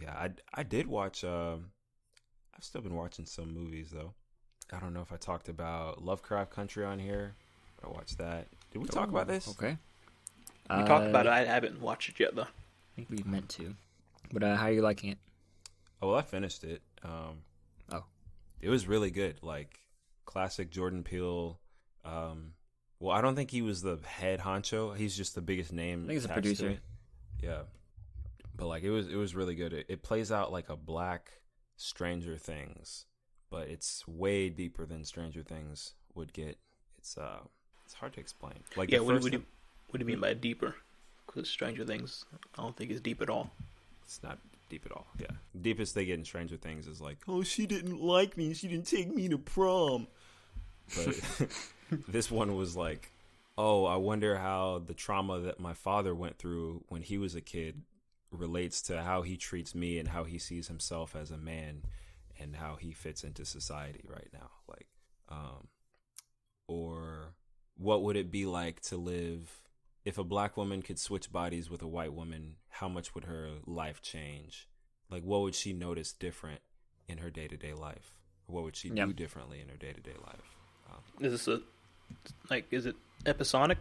Yeah, I did watch. I've still been watching some movies though. I don't know if I talked about Lovecraft Country on here. I watched that. Did we talk about this? Okay. We talked about it. I haven't watched it yet though. I think we meant to. But how are you liking it? Oh, well, I finished it. It was really good. Like classic Jordan Peele. Well, I don't think he was the head honcho. He's just the biggest name. I think he's a producer. Yeah. But like it was really good. It plays out like a black Stranger Things, but it's way deeper than Stranger Things would get. It's hard to explain. Like what do you mean by deeper? Because Stranger Things, I don't think it's deep at all. It's not deep at all. Yeah, deepest they get in Stranger Things is like, oh, she didn't like me. She didn't take me to prom. But this one was like, oh, I wonder how the trauma that my father went through when he was a kid relates to how he treats me and how he sees himself as a man and how he fits into society right now. Like, or what would it be like to live if a black woman could switch bodies with a white woman? How much would her life change? Like, what would she notice different in her day-to-day life? What would she do differently in her day-to-day life? Is this is it episodic,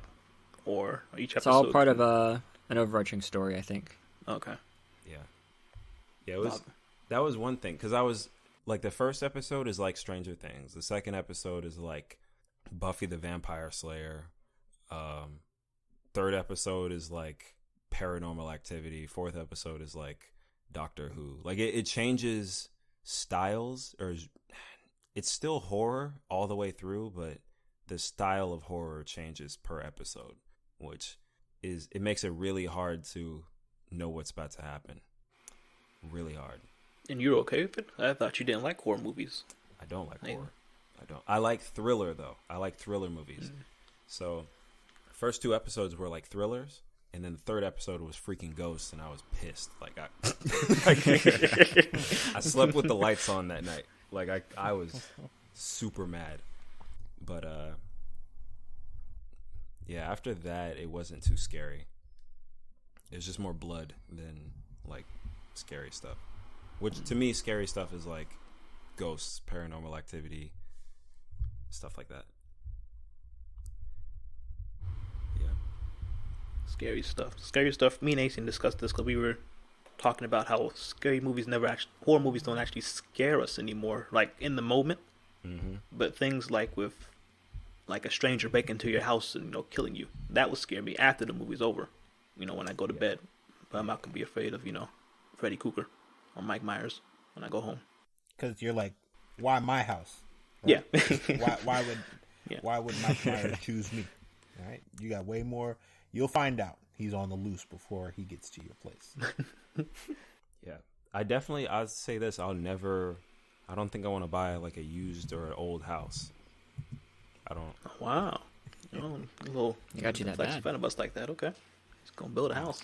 or each It's episode? all part of an overarching story, I think. Okay. Yeah, it was. That was one thing, because I was like, the first episode is like Stranger Things. The second episode is like Buffy the Vampire Slayer. Third episode is like Paranormal Activity. Fourth episode is like Doctor Who. Like it changes styles, or it's still horror all the way through, but the style of horror changes per episode, which it makes it really hard to know what's about to happen. Really hard. And you're okay with it? I thought you didn't like horror movies. I don't like horror. I don't. I like thriller though. I like thriller movies. So, first two episodes were like thrillers, and then the third episode was freaking ghosts, and I was pissed. Like I slept with the lights on that night. Like I was super mad. But yeah, after that it wasn't too scary. It was just more blood than like scary stuff. Which to me, scary stuff is like ghosts, Paranormal Activity, stuff like that. Yeah. Scary stuff. Me and Asian discussed this because we were talking about how horror movies don't actually scare us anymore, like in the moment. Mm-hmm. But things like with like a stranger breaking into your house and killing you, that would scare me after the movie's over. When I go to bed, but I'm not gonna be afraid of Freddy Krueger or Mike Myers when I go home. Because you're like, why my house? Right? Yeah. Why would Mike Myers choose me? All right. You got way more. You'll find out he's on the loose before he gets to your place. Yeah. I'd say this. I don't think I want to buy like a used or an old house. I don't. Wow. A little. You got you that bad. Fan of us like that. Okay. Just gonna build a house.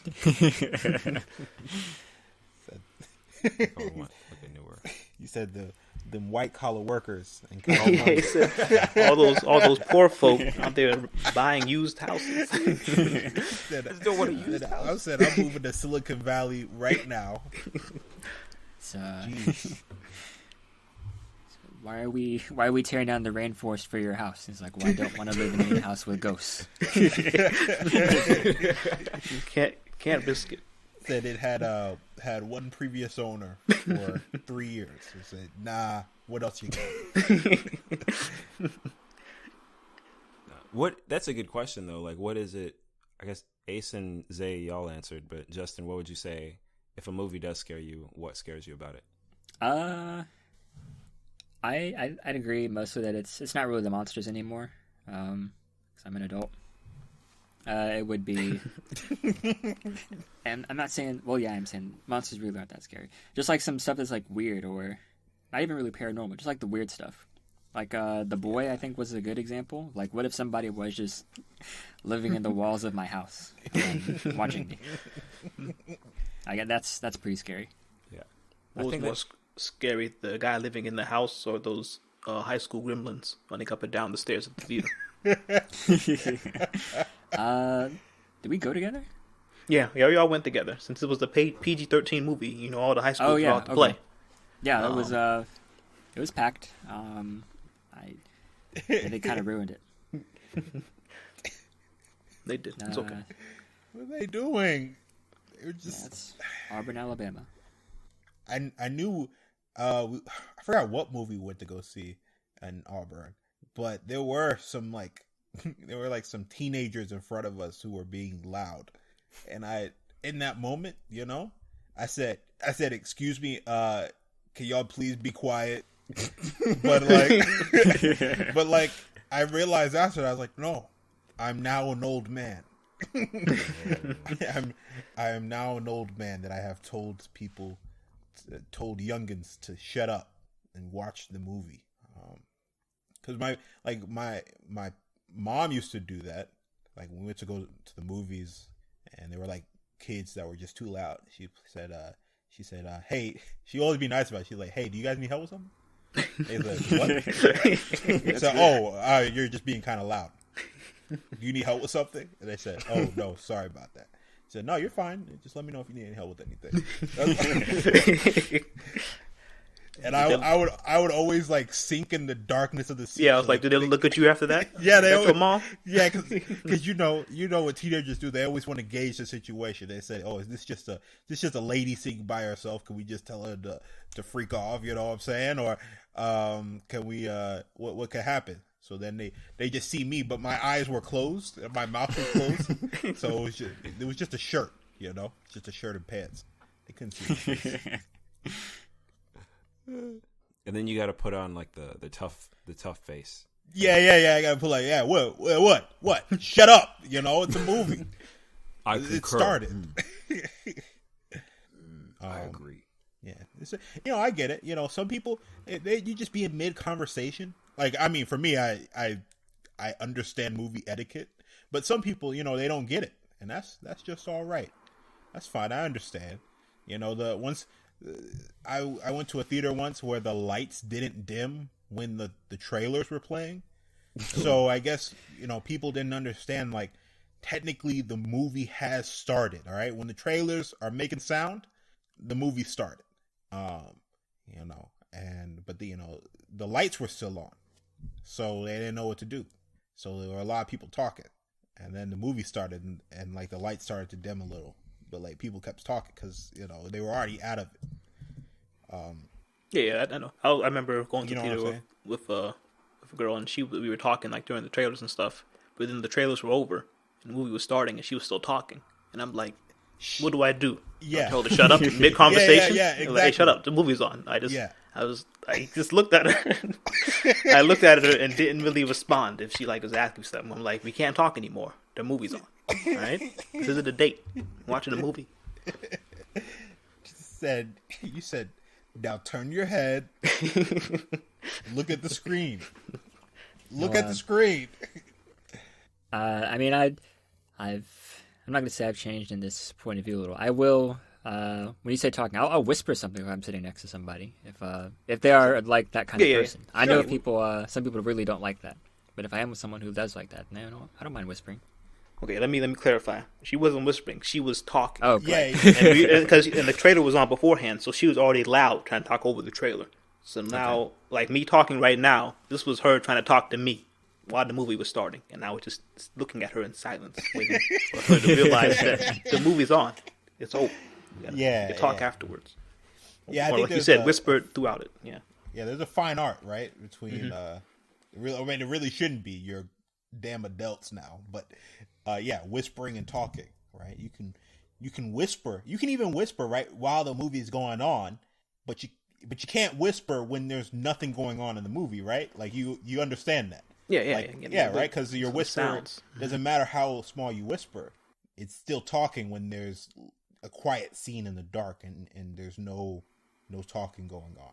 You said them white collar workers and He said, all those poor folk out there buying used houses. I said I'm moving to Silicon Valley right now. So, why are we tearing down the rainforest for your house? It's like, well, I don't want to live in a house with ghosts. You can't risk it. Said it had one previous owner for 3 years. It said, nah, what else you got? That's a good question though. Like, what is it? I guess Ace and Zay, y'all answered, but Justin, what would you say if a movie does scare you? What scares you about it? I'd agree mostly that it's not really the monsters anymore. 'Cause I'm an adult. It would be, and I'm not saying. Well, yeah, I'm saying monsters really aren't that scary. Just like some stuff that's like weird or not even really paranormal. Just like the weird stuff. Like The Boy, I think was a good example. Like, what if somebody was just living in the walls of my house and watching me? I guess that's pretty scary. Yeah. What was more scary, the guy living in the house or those high school gremlins running up and down the stairs of the theater? Did we go together? Yeah, we all went together. Since it was the PG-13 movie, all the high schools were out to play. Yeah, it was packed. They kind of ruined it. They did. It's okay. What are they doing? They're just. Yeah, it's Auburn, Alabama. I knew. I forgot what movie we went to go see in Auburn, but there were some some teenagers in front of us who were being loud, and in that moment, I said, "Excuse me, can y'all please be quiet?" but I realized after that, I was like, "No, I'm now an old man. I am now an old man that I have told youngins to shut up and watch the movie." Because my mom used to do that. Like when we went to go to the movies, and there were like kids that were just too loud. She said, "Hey," she always be nice about it. She's like, "Hey, do you guys need help with something?" They like, "What?" So, you're just being kind of loud. Do you need help with something? And they said, "Oh no, sorry about that." I said, "No, you're fine. Just let me know if you need any help with anything." And I would always like sink in the darkness of the seat. Yeah, I was like, did they look at you after that? Yeah, they That's always, your mom. Yeah, because you know what teenagers do. They always want to gauge the situation. They say, "Oh, is this just a lady sitting by herself? Can we just tell her to freak off?" You know what I'm saying? Or can we? What could happen? So then they just see me, but my eyes were closed and my mouth was closed. So it was just a shirt, you know, just a shirt and pants. They couldn't see my face. And then you got to put on like the tough face. Yeah. I got to put like, yeah, what? Shut up! You know, it's a movie. It started. I agree. Yeah, I get it. You know, some people you just be in mid conversation. Like, I mean, for me, I understand movie etiquette, but some people, you know, they don't get it, and that's just all right. That's fine. I understand. You know, I went to a theater once where the lights didn't dim when the trailers were playing, so I guess, you know, people didn't understand, like, technically the movie has started. All right, when the trailers are making sound, the movie started. You know, but the lights were still on. So they didn't know what to do. So there were a lot of people talking. And then the movie started and like the lights started to dim a little. But like people kept talking because, you know, they were already out of it. Yeah, I know. I remember going to the theater with a girl, and we were talking like during the trailers and stuff. But then the trailers were over and the movie was starting and she was still talking. And I'm like, what do I do? Yeah. I told her to shut up mid conversation. Yeah, exactly. Like, hey, shut up. The movie's on. I just looked at her. I looked at her and didn't really respond if she like was asking something. I'm like, we can't talk anymore. The movie's on. All right? This isn't a date. I'm watching a movie. You said, now turn your head. Look at the screen. Look at the screen. I mean, I'm not going to say I've changed in this point of view a little. I will, when you say talking, I'll whisper something if I'm sitting next to somebody. If they are like that kind of person. I know some people really don't like that. But if I am with someone who does like that, no, I don't mind whispering. Okay, let me clarify. She wasn't whispering. She was talking. Oh, great. Yeah. Because the trailer was on beforehand, so she was already loud trying to talk over the trailer. So now, like me talking right now, this was her trying to talk to me while the movie was starting, and I was just looking at her in silence, waiting for her to realize that the movie's on. It's over. You talk afterwards. Yeah, I or think like you said, whispered throughout it. Yeah. Yeah, there's a fine art, right, between I mean, it really shouldn't be. You're damn adults now, but whispering and talking, right? You can whisper. You can even whisper right while the movie is going on, but you can't whisper when there's nothing going on in the movie, right? Like you understand that. Yeah, right? Because your whisper doesn't matter how small you whisper. It's still talking when there's a quiet scene in the dark and there's no talking going on.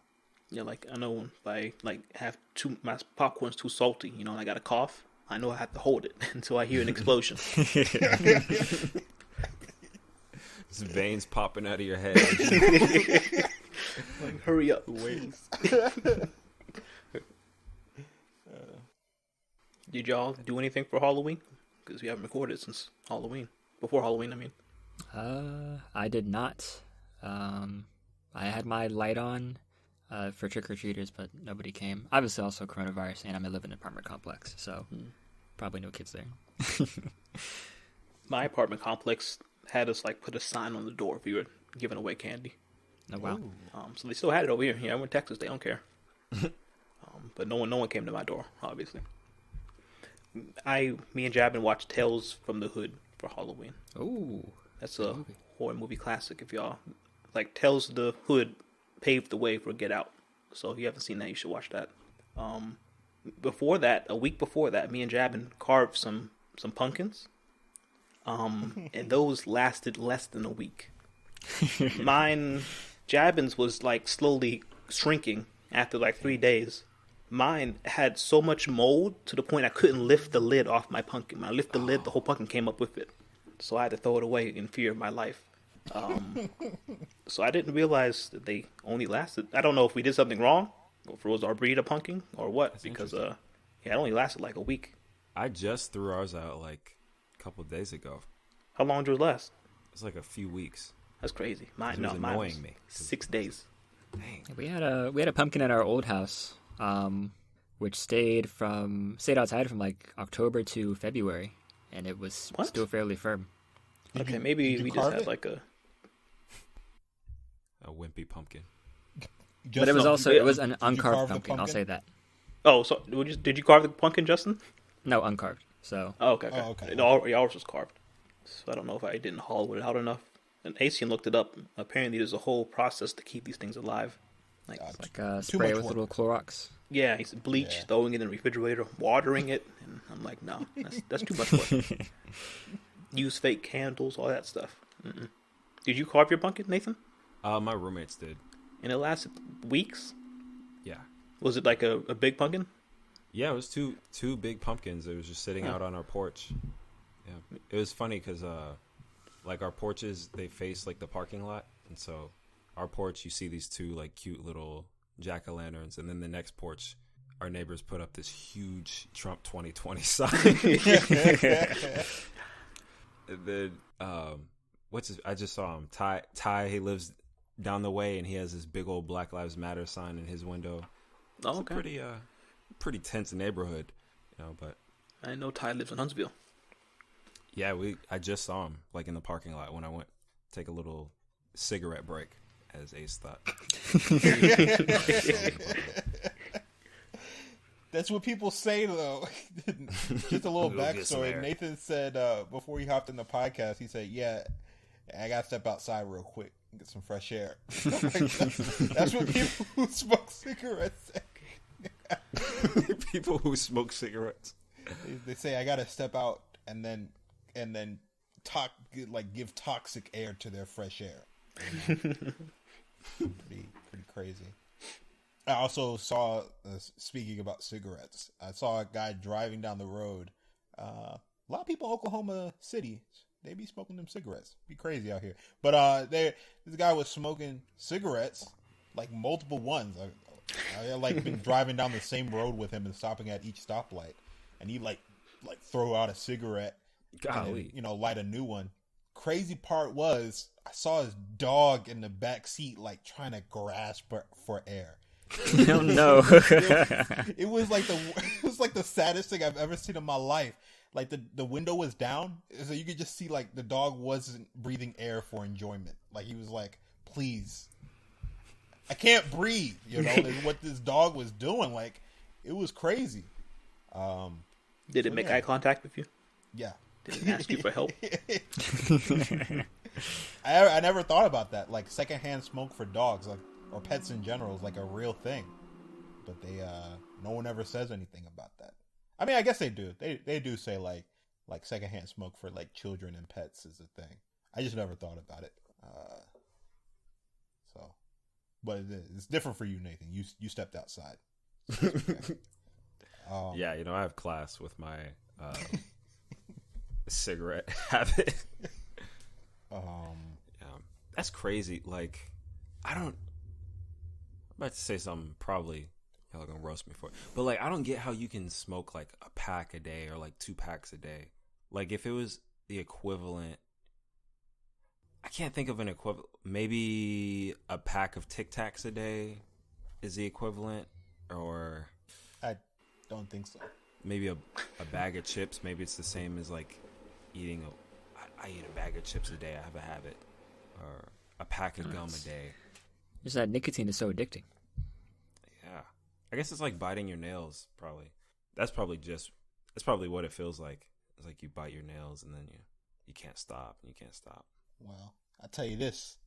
Yeah, like I know if I like have my popcorn's too salty, you know, and I got a cough, I know I have to hold it until I hear an explosion. His veins popping out of your head. Like, hurry up. Wait. Did y'all do anything for Halloween? Because we haven't recorded since Halloween. Before Halloween, I mean. I did not. I had my light on for trick-or-treaters, but nobody came. Obviously, also coronavirus, and I live in an apartment complex, so probably no kids there. My apartment complex had us like put a sign on the door if we were giving away candy. Oh wow! So they still had it over here. Yeah, I'm in Texas. They don't care. But no one came to my door. Obviously, me and Jabin watched Tales from the Hood for Halloween. Ooh, that's a horror movie classic. If y'all like, Tales of the Hood paved the way for Get Out. So if you haven't seen that, you should watch that. Before that, a week before that, me and Jabin carved some pumpkins. And those lasted less than a week. Jabin's was like slowly shrinking after like 3 days. Mine had so much mold to the point I couldn't lift the lid off my pumpkin. When I lift the lid, the whole pumpkin came up with it. So I had to throw it away in fear of my life. So I didn't realize that they only lasted. I don't know if we did something wrong, or if it was our breed of pumpkin, or what. That's because it only lasted like a week. I just threw ours out like a couple of days ago. How long did yours last? It was like a few weeks. That's crazy. Mine was was 6 days. Dang. We had a pumpkin at our old house, which stayed outside from like October to February, and it was still fairly firm. Okay, maybe we just had it? like a wimpy pumpkin. But it was an carve uncarved the pumpkin. I'll pumpkin? say that. Oh, so did you carve the pumpkin, Justin? No, uncarved. So Oh, okay. Oh, okay. Yours was carved. So I don't know if I didn't hollow it out enough. And Asian looked it up. Apparently, there's a whole process to keep these things alive. Like, like Too spray much with work. little Clorox. yeah, it's bleach, Yeah. throwing it in the refrigerator, watering it, and I'm like, no, that's too much work. Use fake candles, all that stuff. Mm-mm. Did you carve your pumpkin, Nathan? My roommates did. And it lasted weeks. Yeah. Was it like a big pumpkin? Yeah, it was two big pumpkins. It was just sitting out on our porch. Yeah, it was funny because like our porches, they face like the parking lot, and so our porch, you see these two like cute little jack-o'-lanterns, and then the next porch, our neighbors put up this huge Trump 2020 sign. And then I just saw him. Ty, he lives down the way, and he has this big old Black Lives Matter sign in his window. Oh, It's a pretty tense neighborhood, but I know Ty lives in Huntsville. yeah, I just saw him like in the parking lot when I went to take a little cigarette break, as Ace thought. That's what people say, though. Just a little We'll get some backstory. air. Nathan said before he hopped in the podcast, he said, "Yeah, I got to step outside real quick and get some fresh air." That's what people who smoke cigarettes say. People who smoke cigarettes. They say, "I got to step out and then give toxic air to their fresh air." pretty crazy. I also saw, speaking about cigarettes, I saw a guy driving down the road. A lot of people in Oklahoma City, they be smoking them cigarettes. Be crazy out here. But this guy was smoking cigarettes, like multiple ones. I like been driving down the same road with him and stopping at each stoplight, and he like throw out a cigarette, Golly. and then, light a new one. Crazy part was I saw his dog in the back seat, like trying to grasp for air. Oh no! It was like the saddest thing I've ever seen in my life. Like the window was down, so you could just see like the dog wasn't breathing air for enjoyment. Like he was like, "Please, I can't breathe." Is what this dog was doing. Like it was crazy. Did it make eye contact with you? Yeah. Did it ask you for help? I never thought about that. Like secondhand smoke for dogs, or pets in general, is like a real thing. But no one ever says anything about that. I mean, I guess they do. They do say like secondhand smoke for like children and pets is a thing. I just never thought about it. But it's different for you, Nathan. You stepped outside. So it's okay. Yeah, I have class with my cigarette habit. That's crazy. Like, I'm about to say something probably y'all are gonna roast me for it, but like I don't get how you can smoke like a pack a day or like 2 packs a day. Like if it was the equivalent, I can't think of an equivalent. Maybe a pack of Tic Tacs a day is the equivalent, or I don't think so. maybe a bag of chips. Maybe it's the same as like eating I eat a bag of chips a day. I have a habit, or a pack of gum a day. Just that nicotine is so addicting. Yeah, I guess it's like biting your nails. Probably that's probably what it feels like. It's like you bite your nails and then you can't stop and you can't stop. Well, I tell you this: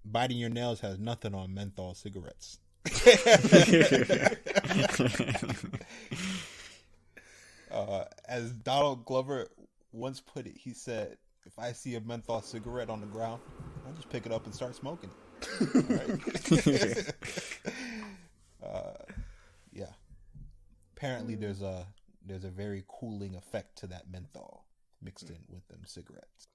biting your nails has nothing on menthol cigarettes. As Donald Glover once put it, he said, "If I see a menthol cigarette on the ground, I'll just pick it up and start smoking it." Yeah. Apparently, there's a very cooling effect to that menthol mixed in with them cigarettes.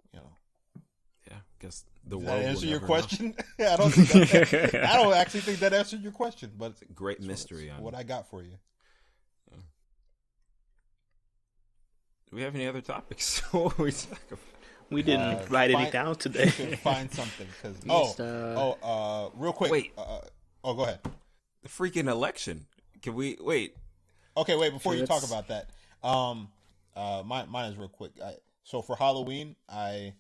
Yeah, guess the Does world that will answer your never question? I don't think I don't actually think that answered your question, but It's a great mystery. that's what I got for you. Do we have any other topics? What were we talking about? We didn't write any down today. Find something because Just, real quick. Wait. Oh, go ahead. The freaking election. Can we wait? Okay, wait. Before you talk Let's- about that, mine is real quick. So for Halloween, I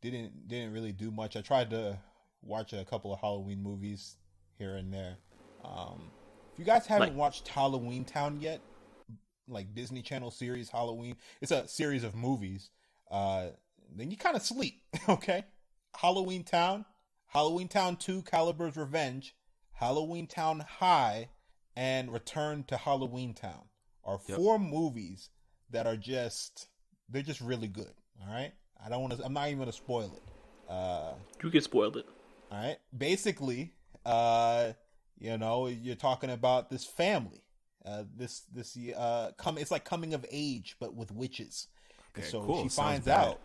didn't really do much. I tried to watch a couple of Halloween movies here and there. If you guys haven't watched Halloween Town yet, like Disney Channel series Halloween, it's a series of movies. Then you kind of sleep. Okay, Halloween Town, Halloween Town 2, Calibur's Revenge, Halloween Town High, and Return to Halloween Town are four movies that are they're just really good. All right, I'm not even gonna spoil it. You can spoil it. All right, basically, you're talking about this family. It's like coming of age, but with witches. Okay, so cool. she Sounds finds bad. out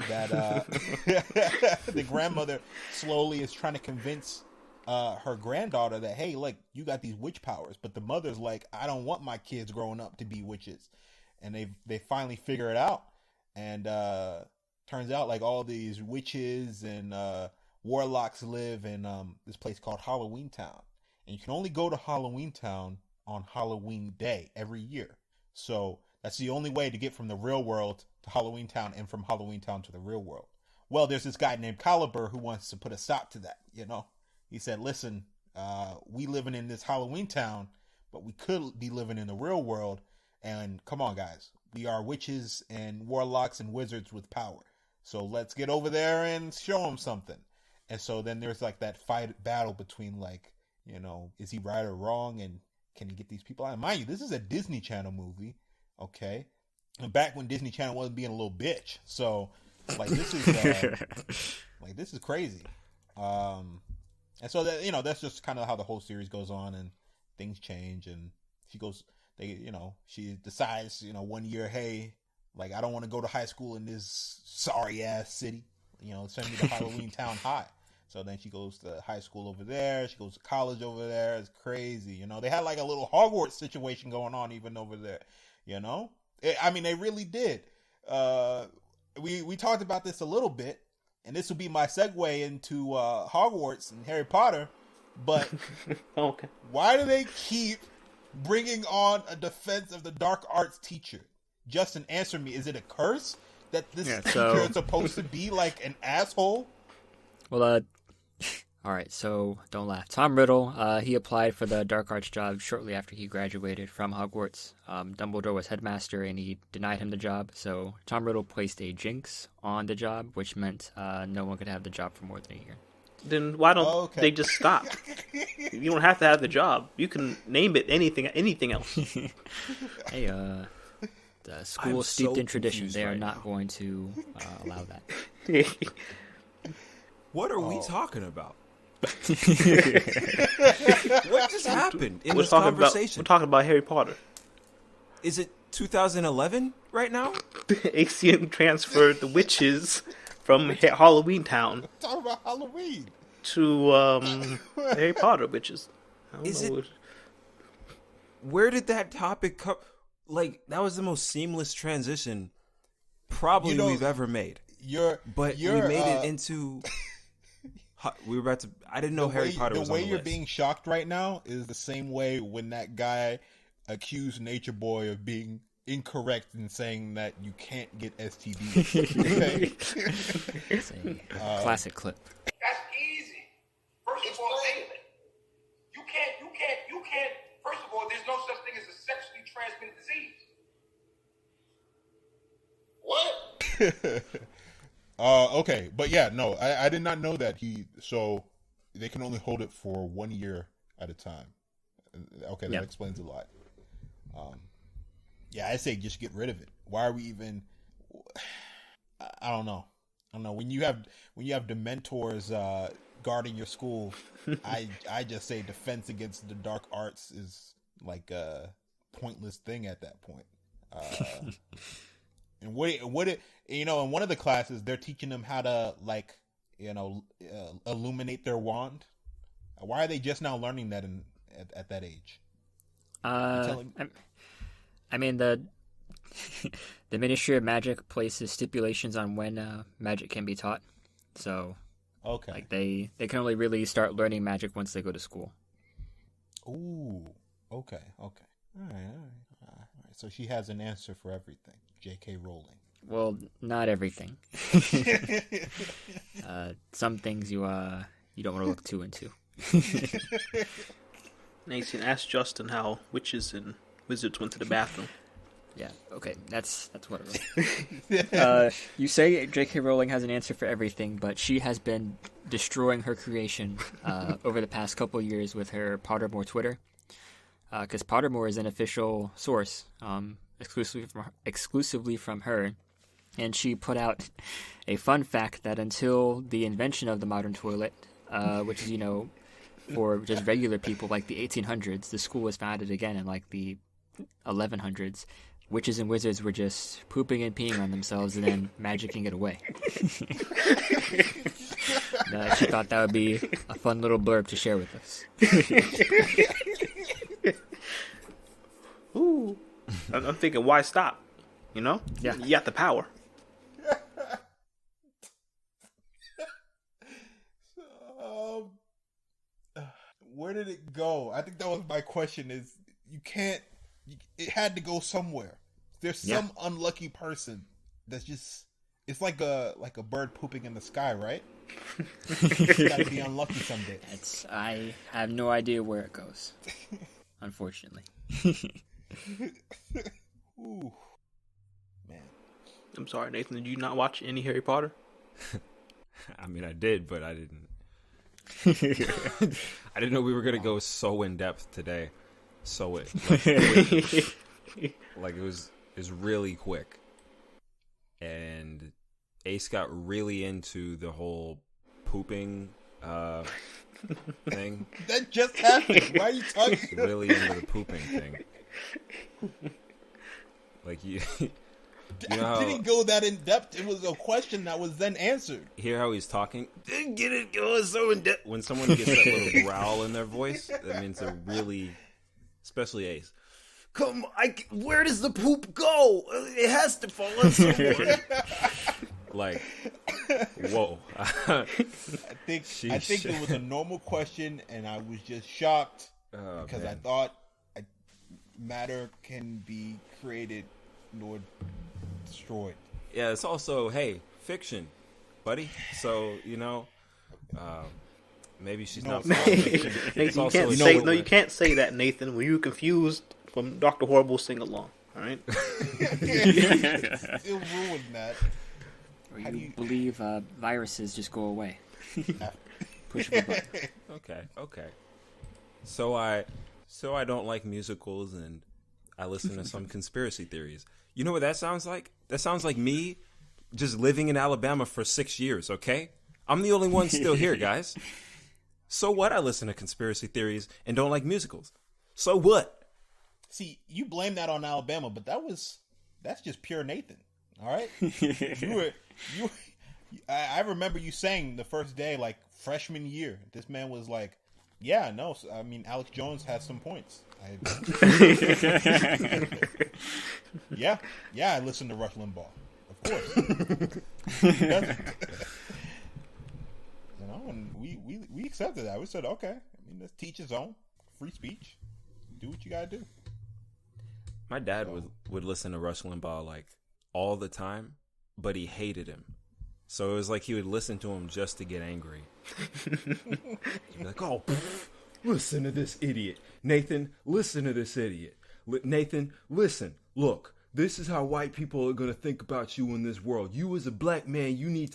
that the grandmother slowly is trying to convince her granddaughter that, hey, look, you got these witch powers. But the mother's like, I don't want my kids growing up to be witches. And they finally figure it out. And turns out like all these witches and warlocks live in this place called Halloween Town. And you can only go to Halloween Town on Halloween Day every year. So that's the only way to get from the real world to Halloween Town and from Halloween Town to the real world. Well, there's this guy named Caliber who wants to put a stop to that, He said, listen, we living in this Halloween Town, but we could be living in the real world. And come on, guys, we are witches and warlocks and wizards with power. So let's get over there and show them something. And so then there's like that battle between like, is he right or wrong? And can he get these people out? And mind you, this is a Disney Channel movie. Okay. And back when Disney Channel wasn't being a little bitch. So like this is crazy. And so that, that's just kind of how the whole series goes on, and things change, and she decides, one year, hey, like, I don't want to go to high school in this sorry ass city, send me to Halloween Town High. So then she goes to high school over there. She goes to college over there. It's crazy. They had like a little Hogwarts situation going on even over there, they really did. We talked about this a little bit, and this will be my segue into Hogwarts and Harry Potter. But Okay. Why do they keep bringing on a Defense of the Dark Arts teacher? Justin, answer me. Is it a curse that this teacher is supposed to be like an asshole? Well, all right, so don't laugh. Tom Riddle, he applied for the Dark Arts job shortly after he graduated from Hogwarts. Dumbledore was headmaster, and he denied him the job. So Tom Riddle placed a jinx on the job, which meant no one could have the job for more than a year. Then why don't they just stop? You don't have to have the job. You can name it anything else. Hey, the school steeped in tradition. They are not going to allow that. What are we talking about? What just happened in this conversation? We're talking about Harry Potter. Is it 2011 right now? ACM transferred the witches from Halloween Town Talking about Halloween to Harry Potter witches. Where did that topic come? Like, that was the most seamless transition probably we've ever made. We made it into. We were about to. I didn't know Harry Potter was on the list. The way you're being shocked right now is the same way when that guy accused Nature Boy of being incorrect in saying that you can't get STDs. Okay? It's a classic clip. That's easy. First of all, you can't. First of all, there's no such thing as a sexually transmitted disease. What? Okay, but yeah, no, I did not know that so they can only hold it for 1 year at a time. Okay, that explains a lot. Yeah, I say just get rid of it. Why are we even? I don't know. When you have Dementors guarding your school, I just say defense against the dark arts is like a pointless thing at that point. And in one of the classes they're teaching them how to illuminate their wand. Why are they just now learning that at that age? I mean, the Ministry of Magic places stipulations on when magic can be taught. So Okay. Like they can only really start learning magic once they go to school. Ooh. Okay. All right. So she has an answer for everything. J.K. Rowling. Well, not everything. Some things you don't want to look too into. Nathan, ask Justin how witches and wizards went to the bathroom. Yeah, okay, that's what it was. You say J.K. Rowling has an answer for everything, but she has been destroying her creation over the past couple of years with her Pottermore Twitter. Because Pottermore is an official source, exclusively from her. And she put out a fun fact that until the invention of the modern toilet, which is, for just regular people, like the 1800s, the school was founded again in like the 1100s. Witches and wizards were just pooping and peeing on themselves and then magicking it away. She thought that would be a fun little blurb to share with us. Ooh. I'm thinking, why stop? Yeah. You got the power. Where did it go? I think that was my question. Is it had to go somewhere. There's some unlucky person that's just. It's like a bird pooping in the sky, right? You gotta be unlucky someday. I have no idea where it goes, unfortunately. Ooh, man. I'm sorry, Nathan. Did you not watch any Harry Potter? I mean, I did, but I didn't. I didn't know we were gonna go so in depth today. Like it was really quick, and Ace got really into the whole pooping thing. That just happened. Why are you talking? Really into the pooping thing. Like you know didn't go that in depth. It was a question that was then answered. Hear how he's talking? Didn't get it going so in depth. When someone gets that little growl in their voice, that means they're really, especially Ace. Where does the poop go? It has to fall on someone. Like, whoa. I think it was a normal question, and I was just shocked because I thought matter can be created nor destroyed. Yeah, it's also, hey, fiction, buddy. So, maybe she's not. Nathan, you can't say that, Nathan. Were you confused from Dr. Horrible's sing-along? All right. Still ruined that. Or you believe viruses just go away. Push a button. Okay. So I don't like musicals, and I listen to some conspiracy theories. You know what that sounds like? That sounds like me just living in Alabama for 6 years, okay? I'm the only one still here, guys. So what? I listen to conspiracy theories and don't like musicals. So what? See, you blame that on Alabama, but that's just pure Nathan. All right? I remember you saying the first day, like freshman year, this man was like, yeah, no, I mean, Alex Jones has some points. Yeah, I listen to Rush Limbaugh, of course. And we accepted that. We said, okay, I mean, let's teach his own, free speech. Do what you gotta do. My dad would listen to Rush Limbaugh like all the time, but he hated him. So it was like he would listen to him just to get angry. He'd be like, oh, listen to this idiot. Nathan, listen to this idiot. Nathan, listen. Look, this is how white people are going to think about you in this world. You as a black man, you need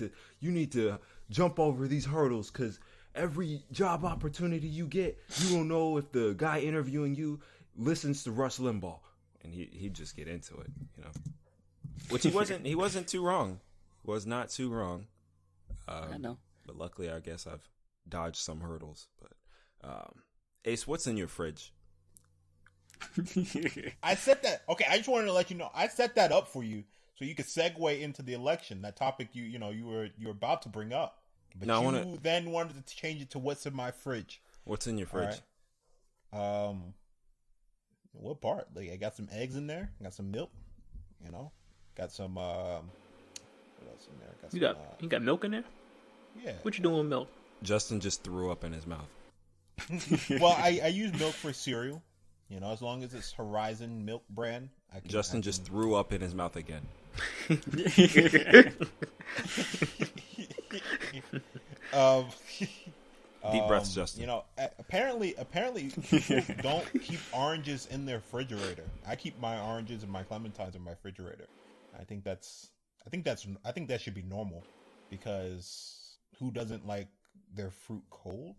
to jump over these hurdles, because every job opportunity you get, you don't know if the guy interviewing you listens to Rush Limbaugh. And he'd just get into it, Which he wasn't too wrong. Was not too wrong. I know. But luckily, I guess I've dodged some hurdles. But Ace, what's in your fridge? I set that. Okay, I just wanted to let you know I set that up for you so you could segue into the election. That topic you were about to bring up, but you then wanted to change it to what's in my fridge. What's in your fridge? Right. What part? Like, I got some eggs in there. Got some milk. Got some. What else in there? You got milk in there? Yeah. What you doing with milk? Justin just threw up in his mouth. Well, I use milk for cereal. You know, as long as it's Horizon Milk brand. Justin just threw up in his mouth again. Deep breaths, Justin. You know, apparently people don't keep oranges in their refrigerator. I keep my oranges and my clementines in my refrigerator. I think that should be normal, because who doesn't like their fruit cold?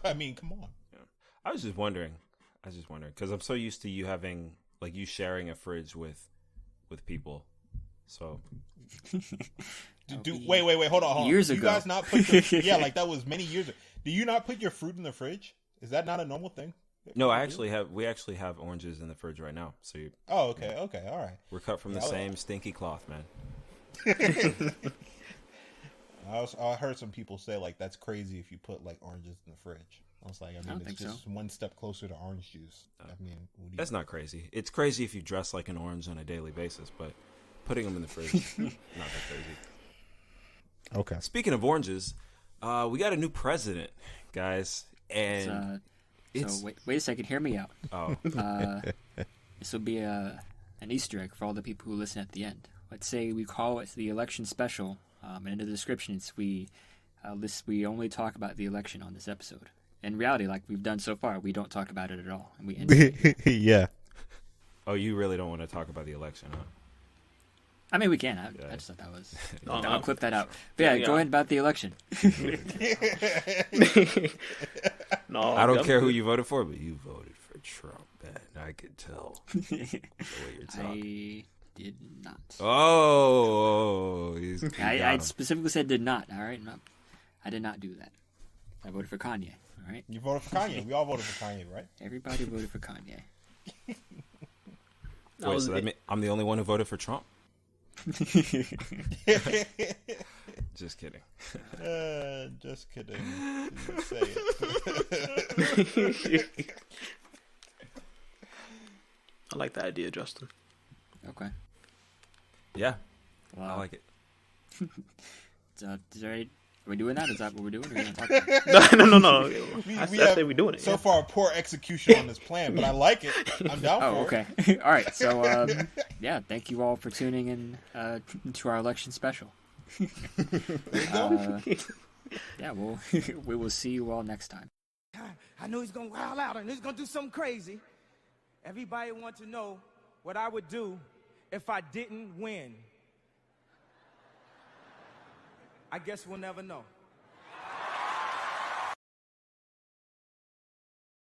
I mean, come on. Yeah. I was just wondering because I'm so used to you having, like, you sharing a fridge with people. So wait, hold on. Years do ago. You guys not put your, yeah, like that was many years ago. Do you not put your fruit in the fridge? Is that not a normal thing? No, we actually have oranges in the fridge right now. So okay, all right. We're cut from the same stinky cloth, man. I heard some people say, like, that's crazy if you put, like, oranges in the fridge. I was like, I mean, it's just one step closer to orange juice. I mean, that's not crazy. It's crazy if you dress like an orange on a daily basis, but putting them in the fridge, not that crazy. Okay. Speaking of oranges, we got a new president, guys, and so wait a second, hear me out. Oh, this will be an Easter egg for all the people who listen at the end. Let's say we call it the election special, and in the descriptions we only talk about the election on this episode. In reality, like we've done so far, we don't talk about it at all, and we end it. Yeah. Oh, you really don't want to talk about the election, huh? I mean, we can. I just thought that was. I'll clip that out. But yeah, go ahead about the election. No, I don't care who you voted for, but you voted for Trump, man. I could tell the way you're talking. I did not. Oh, I specifically said did not. All right, I did not do that. I voted for Kanye. All right. You voted for Kanye. We all voted for Kanye, right? Everybody voted for Kanye. Wait, so that mean I'm the only one who voted for Trump? Just kidding. Just kidding. Didn't say it. I like the idea, Justin. Okay. Yeah, Well, I like it. Is there any, are we doing that? Is that what we're doing? Or are we gonna talk about it? No. I We say we're doing it. So far, poor execution on this plan, but I like it. I'm down for it. Okay. All right. So, yeah, thank you all for tuning in to our election special. Yeah, we will see you all next time. I know he's gonna wild out and he's gonna do something crazy. Everybody wants to know what I would do if I didn't win. I guess we'll never know.